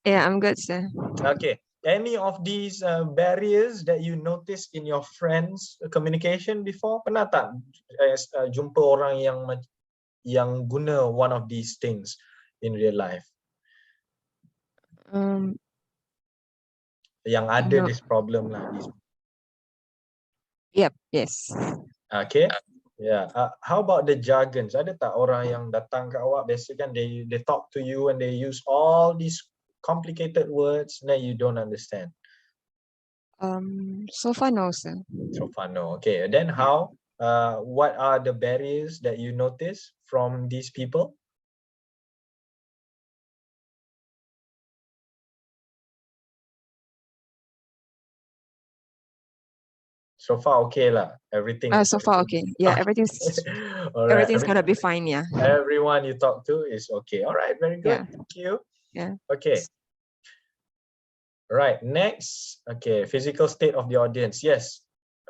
Yeah, I'm good, sir. Okay. Any of these barriers that you notice in your friends' communication before? Pernah tak jumpa orang yang guna one of these things in real life? Yang ada No. this problem lah. Yep. Yes. Okay. Yeah. How about the jargons? Ada tak orang yang datang ke awak biasa kan they talk to you and they use all these complicated words that you don't understand? So far no, sir. So far no. Okay. Then how? What are the barriers that you notice from these people? So far okay lah. Everything. So far okay. Yeah, everything's all right. everything's gonna be fine. Yeah. Everyone you talk to is okay. All right. Very good. Yeah. Thank you. Yeah. Okay. Right. Next. Okay. Physical state of the audience. Yes.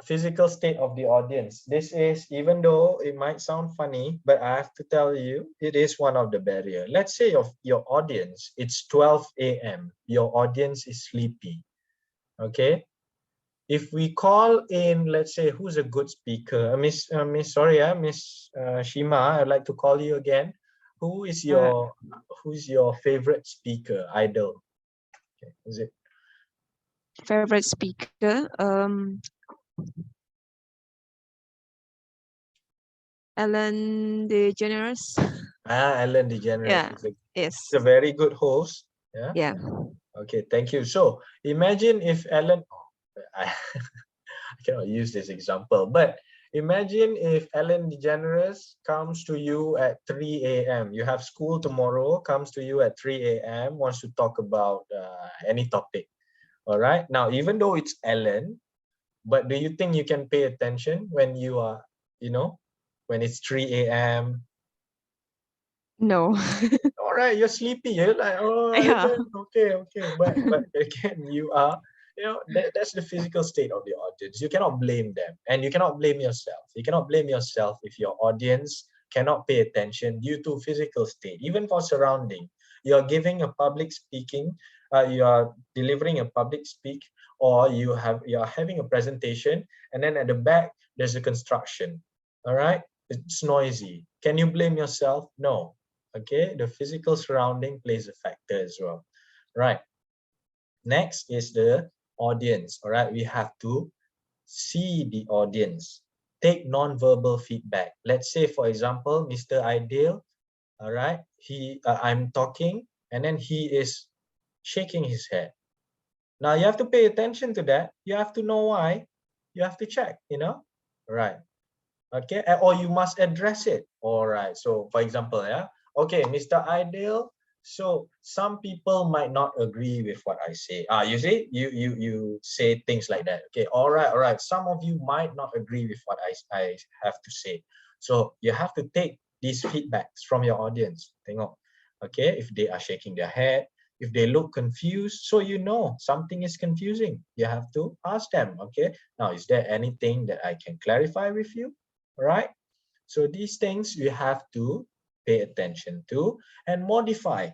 Physical state of the audience. This is, even though it might sound funny, but I have to tell you, it is one of the barrier. Let's say of your audience, it's 12 a.m. Your audience is sleepy. Okay. If we call in, let's say, who's a good speaker? Miss Shima, I'd like to call you again. Who's your favorite speaker, idol? Okay. Is it Favorite speaker? Ellen DeGeneres. Ellen DeGeneres. Yeah. It's Yes. a very good host. Yeah. Yeah. Okay, thank you. So imagine if Ellen, I cannot use this example, but imagine if Ellen DeGeneres comes to you at 3 a.m. You have school tomorrow, comes to you at 3 a.m., wants to talk about any topic. All right. Now, even though it's Ellen, but do you think you can pay attention when you are, when it's 3 a.m.? No. All right, you're sleepy. You're like, oh, Yeah. okay. But again, you are, that's the physical state of the audience. You cannot blame them, and you cannot blame yourself. You cannot blame yourself if your audience cannot pay attention due to physical state. Even for surrounding, you're giving a public speaking, you are delivering a public speak, or you are having a presentation, and then at the back there's a construction. All right, it's noisy. Can you blame yourself? No. Okay, the physical surrounding plays a factor as well. Right. Next is the audience. All right, we have to see the audience. Take non-verbal feedback. Let's say, for example, Mr. Ideal, all right, I'm talking and then he is shaking his head. Now you have to pay attention to that. You have to know why. You have to check, right? Okay, or you must address it. All right. So, for example, yeah. Okay, Mr. Ideal. So some people might not agree with what I say. You see, you say things like that. Okay, all right. Some of you might not agree with what I have to say. So you have to take these feedbacks from your audience. Tengok. Okay, if they are shaking their head, if they look confused, so you know something is confusing. You have to ask them. Okay, now is there anything that I can clarify with you? Right? So these things you have to pay attention to and modify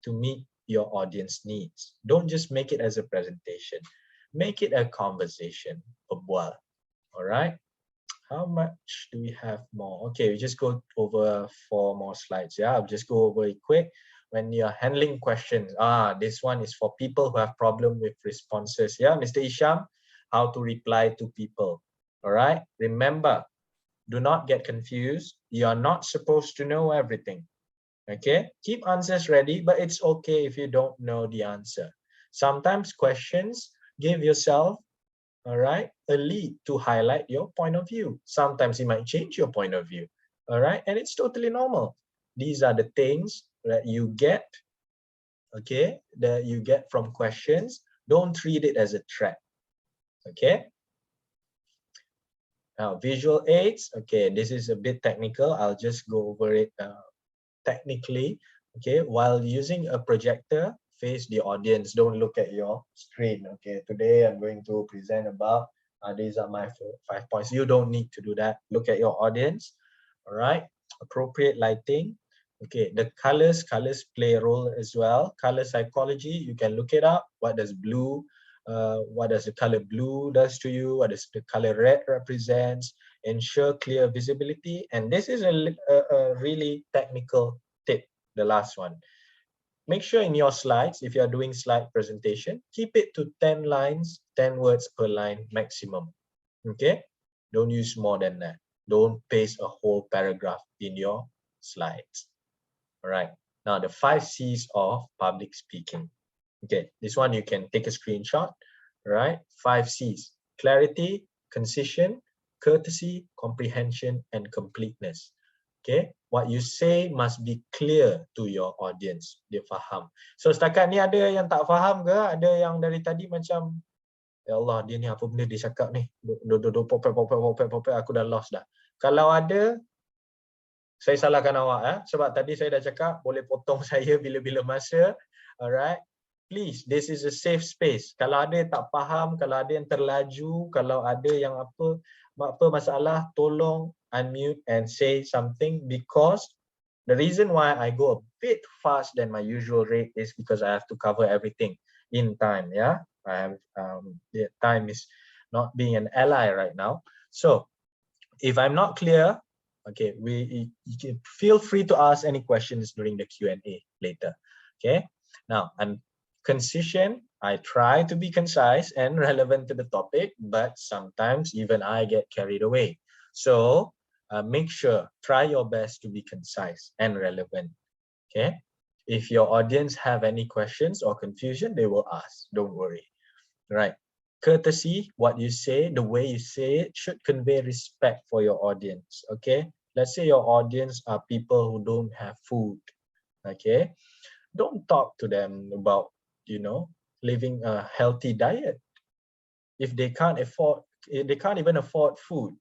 to meet your audience needs. Don't just make it as a presentation. Make it a conversation. All right? How much do we have more? Okay, we just go over 4 more slides. Yeah, I'll just go over it quick. When you're handling questions, this one is for people who have problem with responses. Yeah, Mr. Isham, how to reply to people. All right, remember, do not get confused. You're not supposed to know everything. Okay, keep answers ready, but it's okay if you don't know the answer. Sometimes questions, give yourself, all right, a lead to highlight your point of view. Sometimes it might change your point of view, all right, and it's totally normal. These are the things that you get, okay, that you get from questions. Don't treat it as a threat, okay. Now, visual aids, okay, this is a bit technical. I'll just go over it technically. Okay, while using a projector, face the audience. Don't look at your screen. Okay, today I'm going to present about, these are my 5 points. You don't need to do that. Look at your audience. All right, appropriate lighting. Okay, the colors play a role as well. Color psychology, you can look it up. What does the color blue does to you? What does the color red represents? Ensure clear visibility. And this is a really technical tip, the last one. Make sure in your slides, if you're doing slide presentation, keep it to 10 lines, 10 words per line maximum. Okay, don't use more than that. Don't paste a whole paragraph in your slides. All right, now the 5 C's of public speaking. Okay, this one you can take a screenshot. Right, 5 C's: clarity, concision, courtesy, comprehension, and completeness. Okay, what you say must be clear to your audience. Dia faham. So setakat ni ada yang tak faham ke? Ada yang dari tadi macam, ya Allah, dia ni apa benda dia cakap ni? Popet, aku dah lost dah. Kalau ada, saya salahkan awak. Sebab tadi saya dah cakap, boleh potong saya bila-bila masa. Alright. Please, this is a safe space. Kalau ada yang tak faham, kalau ada yang terlaju, kalau ada yang apa masalah, tolong unmute and say something, because the reason why I go a bit fast than my usual rate is because I have to cover everything in time. Yeah, I have the time is not being an ally right now. So if I'm not clear, okay, you can feel free to ask any questions during the Q&A later. Okay, now concision, I try to be concise and relevant to the topic, but sometimes even I get carried away. So make sure, try your best to be concise and relevant. Okay, if your audience have any questions or confusion, they will ask. Don't worry. Right. Courtesy, what you say, the way you say it should convey respect for your audience. Okay, let's say your audience are people who don't have food. Okay, don't talk to them about, living a healthy diet if they can't even afford food,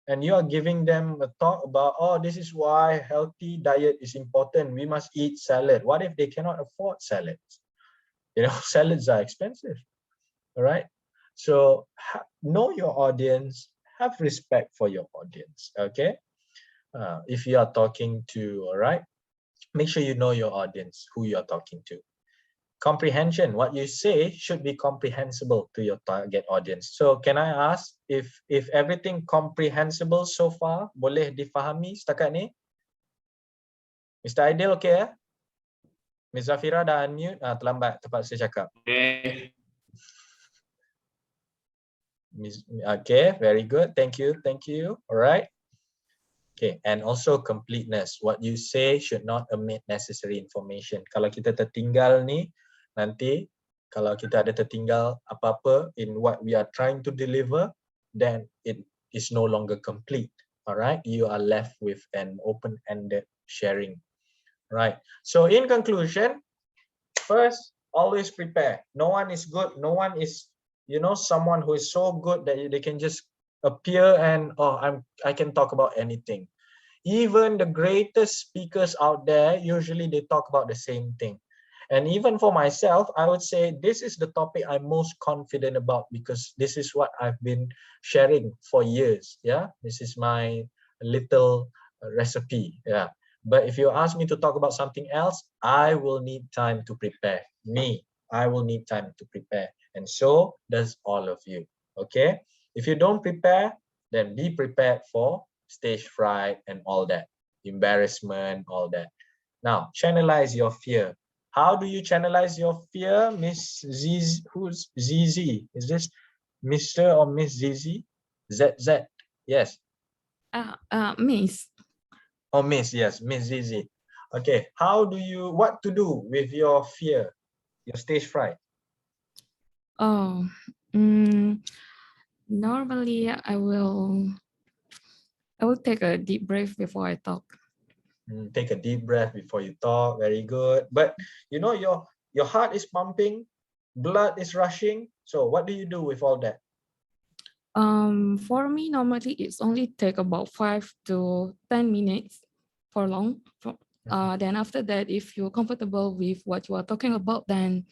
and you are giving them a talk about, oh, this is why healthy diet is important, we must eat salad. What if they cannot afford salads? Salads are expensive. All right, so know your audience, have respect for your audience. Okay, if you are talking to, all right, make sure you know your audience, who you are talking to. Comprehension, what you say should be comprehensible to your target audience. So can I ask if everything comprehensible so far, boleh difahami setakat ni? Mr. Aidil, okay? Ms. Zafira dah unmute. Terlambat, terpaksa cakap. Okay, very good. Thank you. All right. Okay, and also completeness. What you say should not omit necessary information. Kalau kita tertinggal ni, nanti kalau kita ada tertinggal apa-apa in what we are trying to deliver, then it is no longer complete. All right, you are left with an open-ended sharing. Right. So in conclusion, first, always prepare. No one is good. No one is, someone who is so good that they can just appear and I can talk about anything. Even the greatest speakers out there, usually they talk about the same thing. And even for myself, I would say this is the topic I'm most confident about because this is what I've been sharing for years. Yeah, this is my little recipe. Yeah. But if you ask me to talk about something else, I will need time to prepare. I will need time to prepare. And so does all of you. Okay. If you don't prepare, then be prepared for stage fright and all that, embarrassment, all that. Now, channelize your fear. How do you channelize your fear, Miss Zizi? Who's Zizi? Is this Mr. or Miss Zizi? ZZ. Yes. Miss. Oh, Miss. Yes, Miss Zizi. Okay. What to do with your fear, your stage fright? Normally I will take a deep breath before I talk. Take a deep breath before you talk. Very good. But your heart is pumping, blood is rushing. So what do you do with all that? For me, normally it's only take about 5 to 10 minutes for long. Then after that, if you're comfortable with what you are talking about, then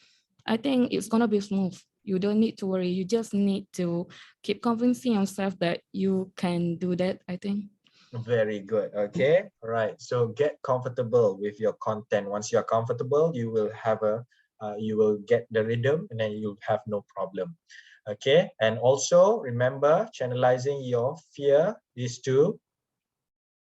I think it's gonna be smooth. You don't need to worry. You just need to keep convincing yourself that you can do that, I think. Very good. Okay. All right. So get comfortable with your content. Once you're comfortable, you will have you will get the rhythm and then you'll have no problem. Okay. And also remember, channelizing your fear is to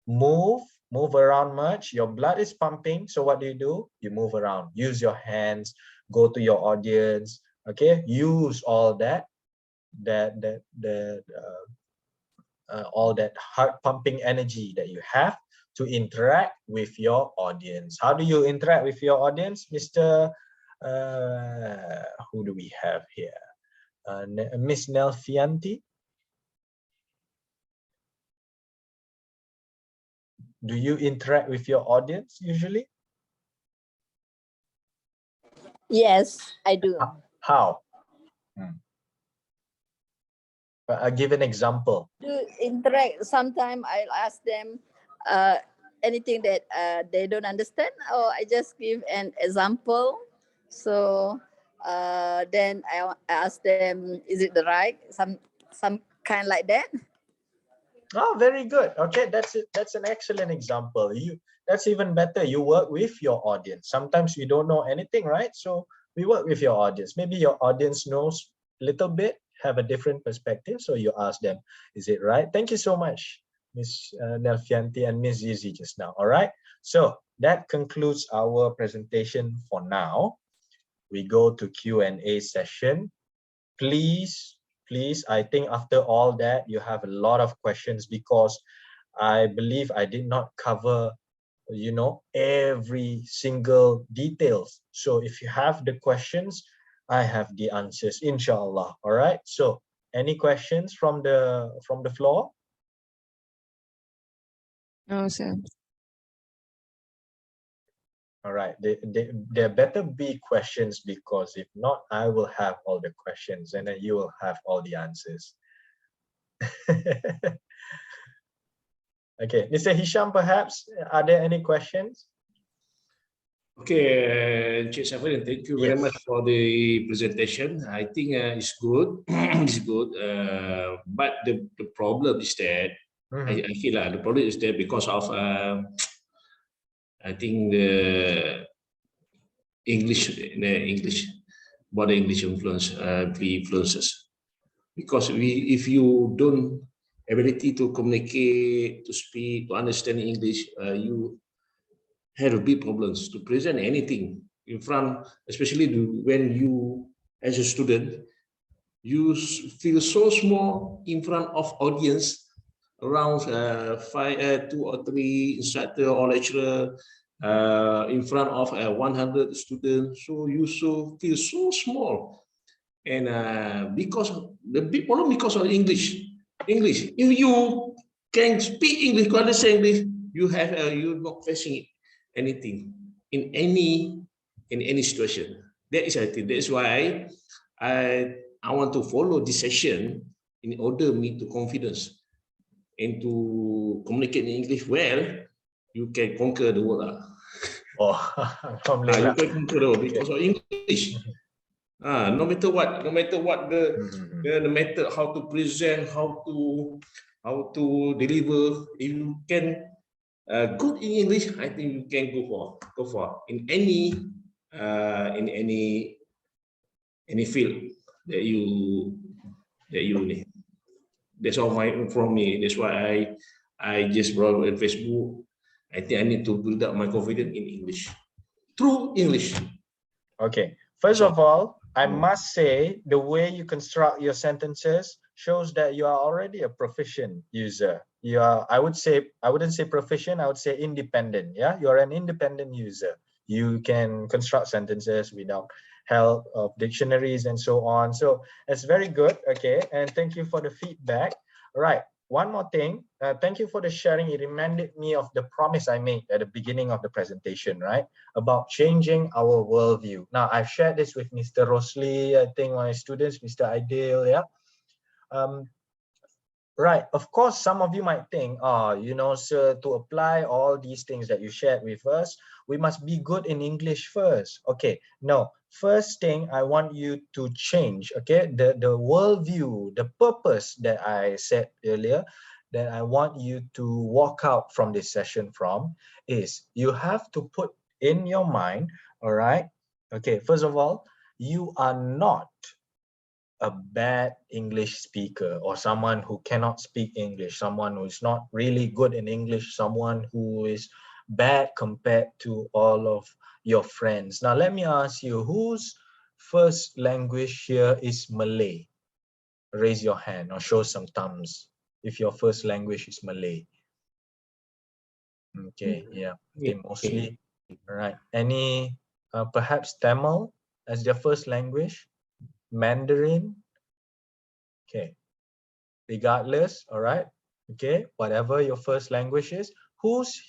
move around much. Your blood is pumping. So what do? You move around. Use your hands, go to your audience. Okay. Use all that all that heart pumping energy that you have to interact with your audience. How do you interact with your audience, Mr. Who do we have here? Miss Nelfianti. Do you interact with your audience usually? Yes, I do. How? Give an example. To interact, sometimes I'll ask them anything that they don't understand, or I just give an example. So then I ask them, is it the right? Some kind like that. Oh, very good. Okay, that's an excellent example. That's even better. You work with your audience. Sometimes you don't know anything, right? So we work with your audience. Maybe your audience knows a little bit, have a different perspective. So you ask them, is it right? Thank you so much, Ms. Nelfianti and Ms. Zizi just now. All right. So that concludes our presentation for now. We go to Q&A session. Please, I think after all that, you have a lot of questions because I believe I did not cover, every single details. So if you have the questions, I have the answers, inshallah. All right. So any questions from the floor? No, sir. All right, there better be questions because if not, I will have all the questions and then you will have all the answers. Okay, Mr. Hisham, perhaps, are there any questions? Okay, Encik Saifuddin, thank you very much for the presentation. I think it's good. It's good. But the problem is that I feel the problem is that because of I think the English body English influence the influences, because if you don't ability to communicate, to speak, to understand English, have a big problems to present anything in front, especially when you, as a student, you feel so small in front of audience around 2 or 3 instructor or lecturer, in front of 100 students. So you feel so small, and because the big problem because of English. If you can speak English, can understand English, you're not facing anything in any situation. That is, I think, that's why I want to follow this session in order me to confidence and to communicate in English well. You can conquer the world. Oh, You can conquer the world because of English. No matter what the method, how to present, how to deliver, if you can good in English, I think you can go far in any field that you need. That's all from me. That's why I just brought on Facebook. I think I need to build up my confidence in English, through English. Okay. First of all, I must say the way you construct your sentences shows that you are already a proficient user. You are, I wouldn't say proficient, I would say independent. Yeah, you are an independent user. You can construct sentences without help of dictionaries and so on. So it's very good. Okay, and thank you for the feedback. All right. One more thing, thank you for the sharing. It reminded me of the promise I made at the beginning of the presentation, right? About changing our worldview. Now, I've shared this with Mr. Rosley, I think my students, Mr. Ideal, yeah? Right, of course, some of you might think, you know, sir, to apply all these things that you shared with us, we must be good in English first. Okay, no, first thing I want you to change, okay, the worldview, the purpose that I said earlier, that I want you to walk out from this session from is you have to put in your mind, all right, okay, first of all, you are not a bad English speaker or someone who cannot speak English, someone who is not really good in English, someone who is bad compared to all of your friends. Now, let me ask you, whose first language here is Malay? Raise your hand or show some thumbs if your first language is Malay. Okay, yeah, okay, mostly. All right, any perhaps Tamil as their first language? Mandarin? Okay, regardless, all right, okay, whatever your first language is, whose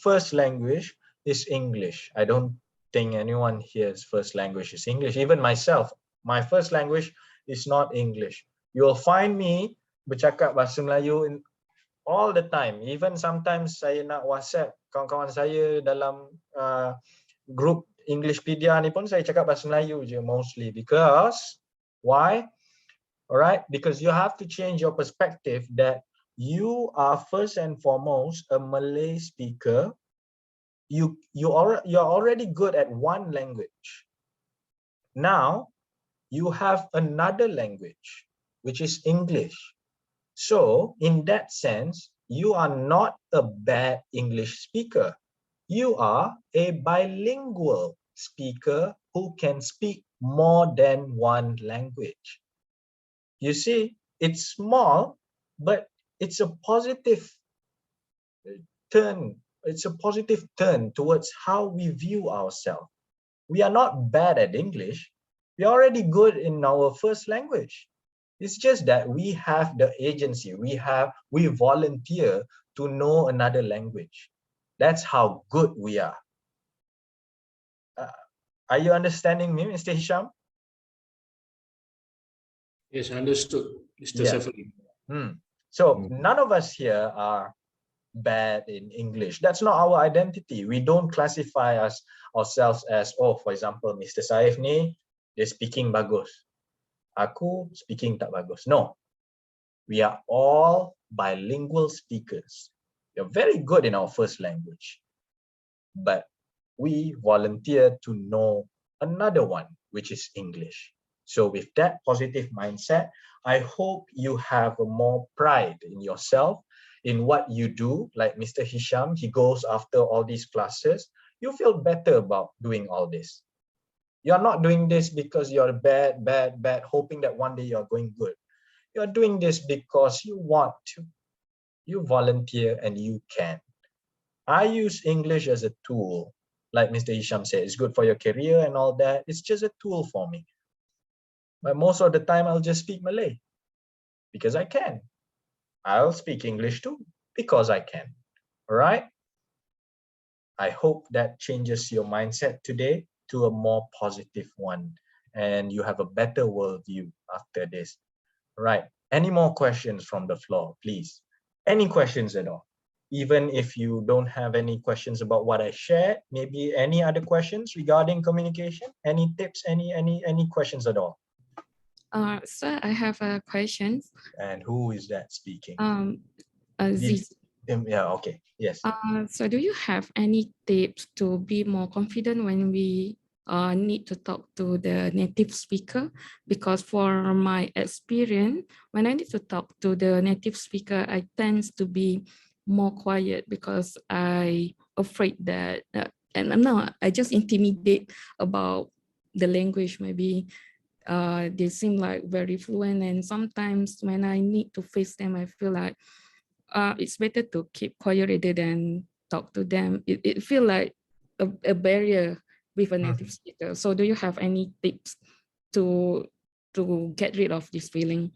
first language is English? I don't think anyone here's first language is English. Even myself, my first language is not English. You'll find me bercakap bahasa Melayu all the time. Even sometimes saya nak WhatsApp kawan-kawan saya dalam group Englishpedia ni pun saya cakap bahasa Melayu je mostly. Because why? All right, because you have to change your perspective that you are first and foremost a Malay speaker. You're already good at one language. Now you have another language, which is English. So in that sense, you are not a bad English speaker. You are a bilingual speaker who can speak more than one language. You see, it's small, but it's a positive turn. It's a positive turn towards how we view ourselves. We are not bad at English. We're already good in our first language. It's just that we have the agency. We volunteer to know another language. That's how good we are. Are you understanding me, Mr. Hisham? Yes, understood, Mr. Saifuddin. So none of us here are bad in English. That's not our identity. We don't classify ourselves as, oh, for example, Mr. Saif ni, dia speaking bagus. Aku speaking tak bagus. No. We are all bilingual speakers. We're very good in our first language. But we volunteer to know another one, which is English. So with that positive mindset, I hope you have more pride in yourself in what you do, like Mr. Hisham, he goes after all these classes, you feel better about doing all this. You're not doing this because you're bad, hoping that one day you're going good. You're doing this because you want to. You volunteer and you can. I use English as a tool. Like Mr. Hisham said, it's good for your career and all that. It's just a tool for me. But most of the time, I'll just speak Malay because I can. I'll speak English too because I can. All right? I hope that changes your mindset today to a more positive one and you have a better worldview after this. All right. Any more questions from the floor, please? Any questions at all? Even if you don't have any questions about what I shared, maybe any other questions regarding communication? Any tips, any questions at all? Sir, I have a question. And who is that speaking? Z. Yeah, okay, yes. So do you have any tips to be more confident when we need to talk to the native speaker? Because for my experience, when I need to talk to the native speaker, I tend to be more quiet because I afraid that, and now I just intimidate about the language. Maybe they seem like very fluent, and sometimes when I need to face them, I feel like it's better to keep quiet rather than talk to them. It feels like a barrier with a native speaker. So do you have any tips to get rid of this feeling?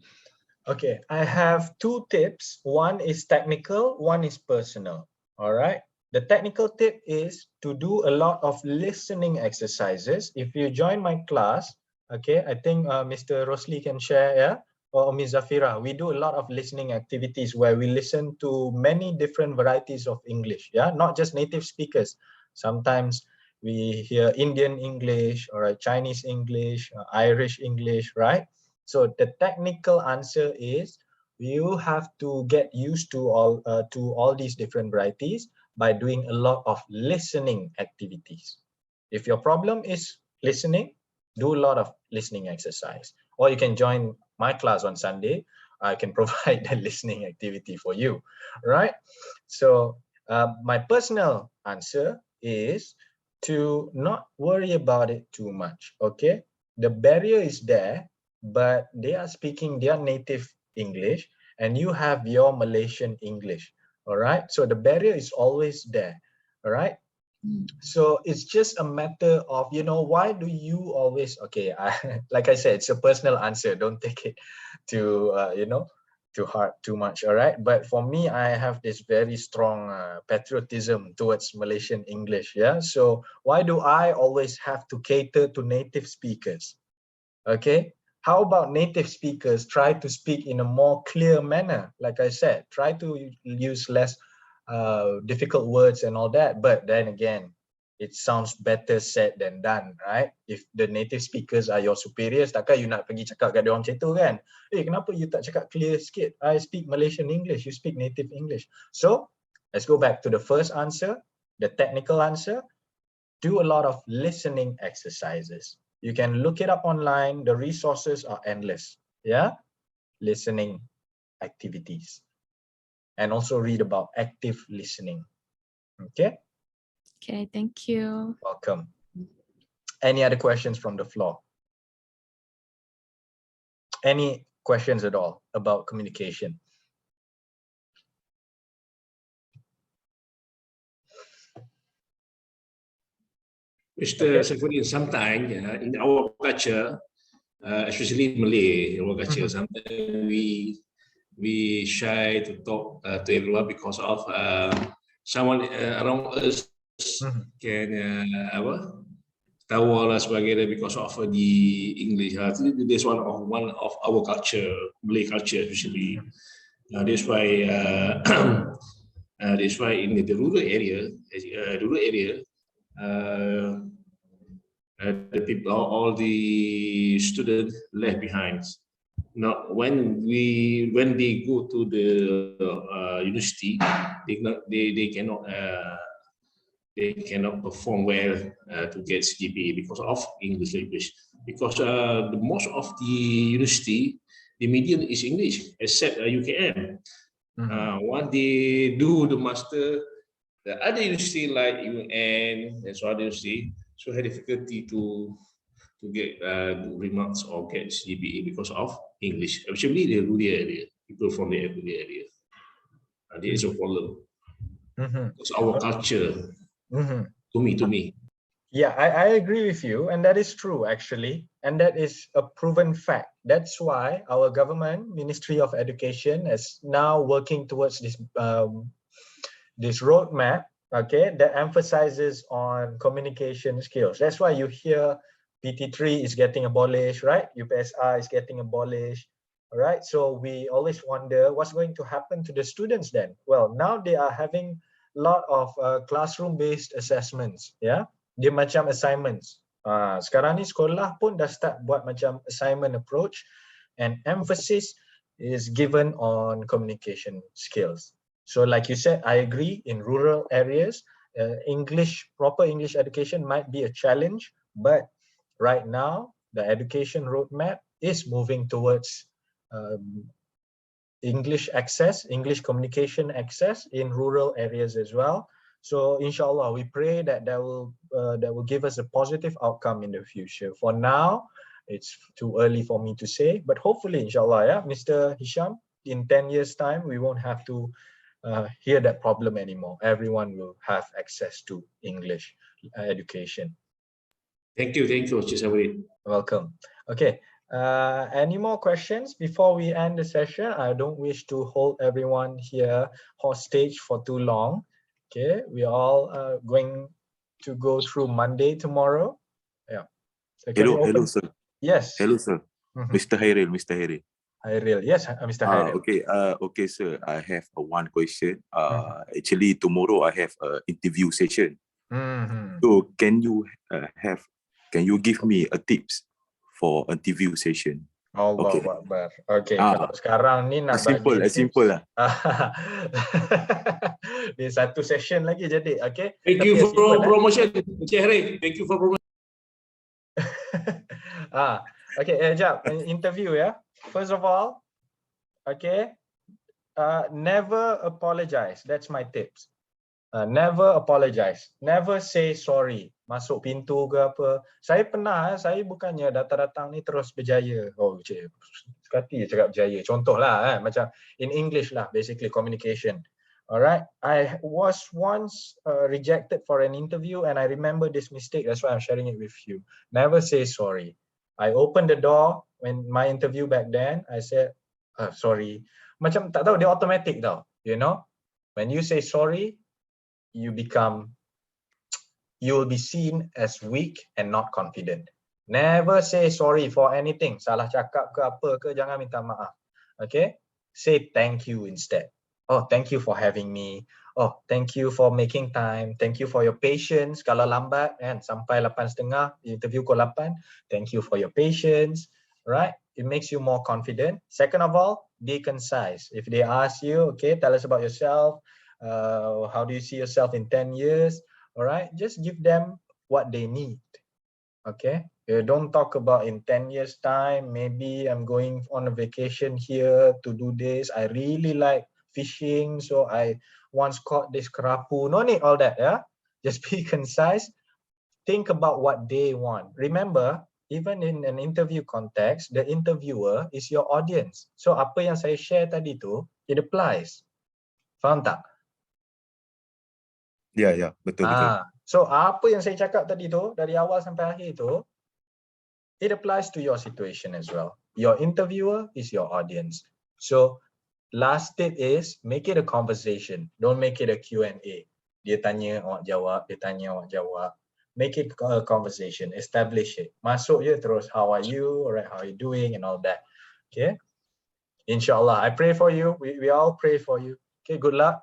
Okay, I have two tips. One is technical, one is personal. All right. The technical tip is to do a lot of listening exercises. If you join my class, okay, I think Mr. Rosli can share, yeah, or Ms. Zafira. We do a lot of listening activities where we listen to many different varieties of English, yeah, not just native speakers. Sometimes we hear Indian English, or Chinese English, Irish English, right? So the technical answer is you have to get used to all these different varieties by doing a lot of listening activities. If your problem is listening, do a lot of listening exercise. Or you can join my class on Sunday. I can provide the listening activity for you, right? So my personal answer is to not worry about it too much, okay? The barrier is there, but they are speaking their native English and you have your Malaysian English, all right? So the barrier is always there, all right? So it's just a matter of, why do you always, okay, like I said, it's a personal answer. Don't take it to, to heart too much, all right? But for me, I have this very strong patriotism towards Malaysian English, yeah? So why do I always have to cater to native speakers, okay? How about native speakers try to speak in a more clear manner? Like I said, try to use less difficult words and all that. But then again, it sounds better said than done, right? If the native speakers are your superiors, takkan you nak pergi cakap kat dia orang macam tu kan? Kenapa you tak cakap clear sikit? I speak Malaysian English, you speak native English. So let's go back to the first answer, the technical answer. Do a lot of listening exercises. You can look it up online. The resources are endless. Yeah, listening activities. And also read about active listening. Okay. Okay, thank you. Welcome. Any other questions from the floor? Any questions at all about communication? Mr. Saifuddin, sometimes in our culture, especially Malay, our culture, sometimes we shy to talk to everyone because of someone around us can tahu lah sebagainya because of the English. This one of our culture, Malay culture especially. That's why in the rural area, the people, all the students left behind. Now, when they go to the university, they cannot perform well to get CGPA because of English language. Because the most of the university, the medium is English, except UKM. What they do, the master, the other university like UN and so other university, so had difficulty to get remarks or get GPA because of English, especially the rural area, people from the rural area. This is a problem. It's our culture. To me. Yeah, I agree with you, and that is true actually, and that is a proven fact. That's why our government, Ministry of Education, is now working towards this roadmap, okay, that emphasizes on communication skills. That's why you hear PT3 is getting abolished, right? UPSR is getting abolished, all right? So we always wonder what's going to happen to the students then. Well, now they are having a lot of classroom-based assessments, yeah? Dia macam assignments. Sekarang ni sekolah pun dah start buat macam assignment approach, and emphasis is given on communication skills. So like you said, I agree, in rural areas, proper English education might be a challenge, but right now, the education roadmap is moving towards English access, English communication access in rural areas as well. So inshallah, we pray that that will give us a positive outcome in the future. For now, it's too early for me to say, but hopefully, inshallah, yeah, Mr. Hisham, in 10 years' time, we won't have to hear that problem anymore. Everyone will have access to English education. Thank you, Saifuddin. Welcome. Okay. Any more questions before we end the session? I don't wish to hold everyone here hostage for too long. Okay, we are all going to go through Monday tomorrow. Yeah. So hello, sir. Yes. Hello, sir. Mr. Hairil. Hairil. Yes, Mr. Hairil. Okay, sir. I have one question. Actually, tomorrow I have an interview session. So can you give me a tips for interview session? Allah Akbar. Okay, kalau sekarang ni nak simple lah. Dia satu session lagi jadi, okay? Thank you for promotion, Cehri. Thank you for promotion. Okay, jap, interview ya. First of all, okay, never apologize. That's my tips. Never apologize. Never say sorry. Masuk pintu ke apa. Saya pernah, saya bukannya datang-datang ni terus berjaya. Oh, sekali cakap berjaya. Contohlah, macam in English lah, basically communication. Alright, I was once rejected for an interview, and I remember this mistake. That's why I'm sharing it with you. Never say sorry. I opened the door when my interview back then. I said, sorry. Macam tak tahu, dia automatic tau. You know, when you say sorry, you will be seen as weak and not confident. Never say sorry for anything. Salah cakap ke apa ke, jangan minta maaf. Okay? Say thank you instead. Oh, thank you for having me. Oh, thank you for making time. Thank you for your patience. Kalau lambat kan, sampai 8:30, interview pukul 8. Thank you for your patience. Right? It makes you more confident. Second of all, be concise. If they ask you, okay, tell us about yourself. How do you see yourself in 10 years? All right, just give them what they need. Okay, don't talk about in 10 years time, maybe I'm going on a vacation here to do this. I really like fishing, so I once caught this kerapu. No need all that, yeah? Just be concise. Think about what they want. Remember, even in an interview context, the interviewer is your audience. So apa yang saya share tadi tu, it applies. Faham tak? Ya, betul. So apa yang saya cakap tadi tu dari awal sampai akhir tu, it applies to your situation as well. Your interviewer is your audience. So last tip is make it a conversation. Don't make it a Q&A. Dia tanya, awak jawab. Dia tanya, awak jawab. Make it a conversation. Establish it. Masuk je terus. How are you? Alright, how are you doing? And all that. Okay. Inshallah, I pray for you. We all pray for you. Okay. Good luck.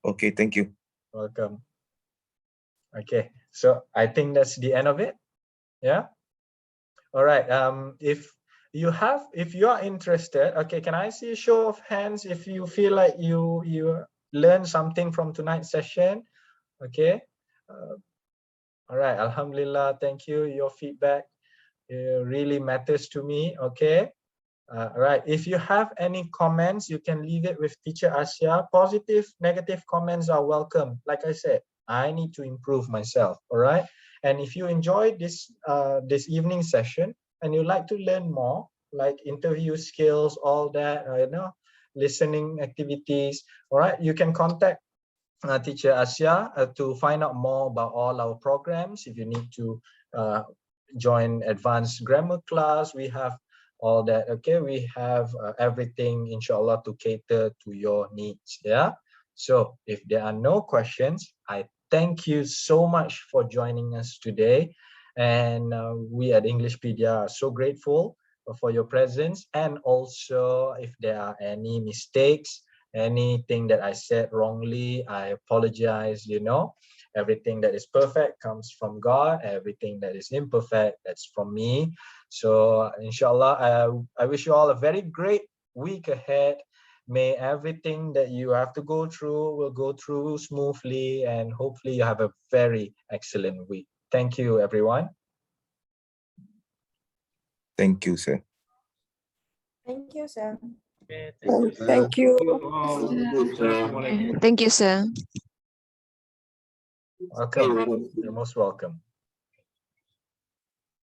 Okay. Thank you. Welcome. Okay, so I think that's the end of it. Yeah. All right. If you are interested, okay, can I see a show of hands if you feel like you learned something from tonight's session? Okay. All right. Alhamdulillah. Thank you. Your feedback really matters to me. Okay. Right. If you have any comments, you can leave it with Teacher Asya. Positive, negative comments are welcome. Like I said, I need to improve myself. All right. And if you enjoyed this this evening session and you like to learn more, like interview skills, all that, listening activities, all right, you can contact Teacher Asya to find out more about all our programs. If you need to join advanced grammar class, we have all that. Okay, we have everything, inshallah, to cater to your needs. Yeah. So if there are no questions, I thank you so much for joining us today, and we at Englishpedia are so grateful for your presence. And also, if there are any mistakes, anything that I said wrongly, I apologize. Everything that is perfect comes from God. Everything that is imperfect, that's from me. So inshallah, I wish you all a very great week ahead. May everything that you have to go through will go through smoothly, and hopefully you have a very excellent week. Thank you, everyone. Thank you, sir. Thank you, sir. Thank you. Assalamualaikum. Thank you, sir. Welcome. You're most welcome.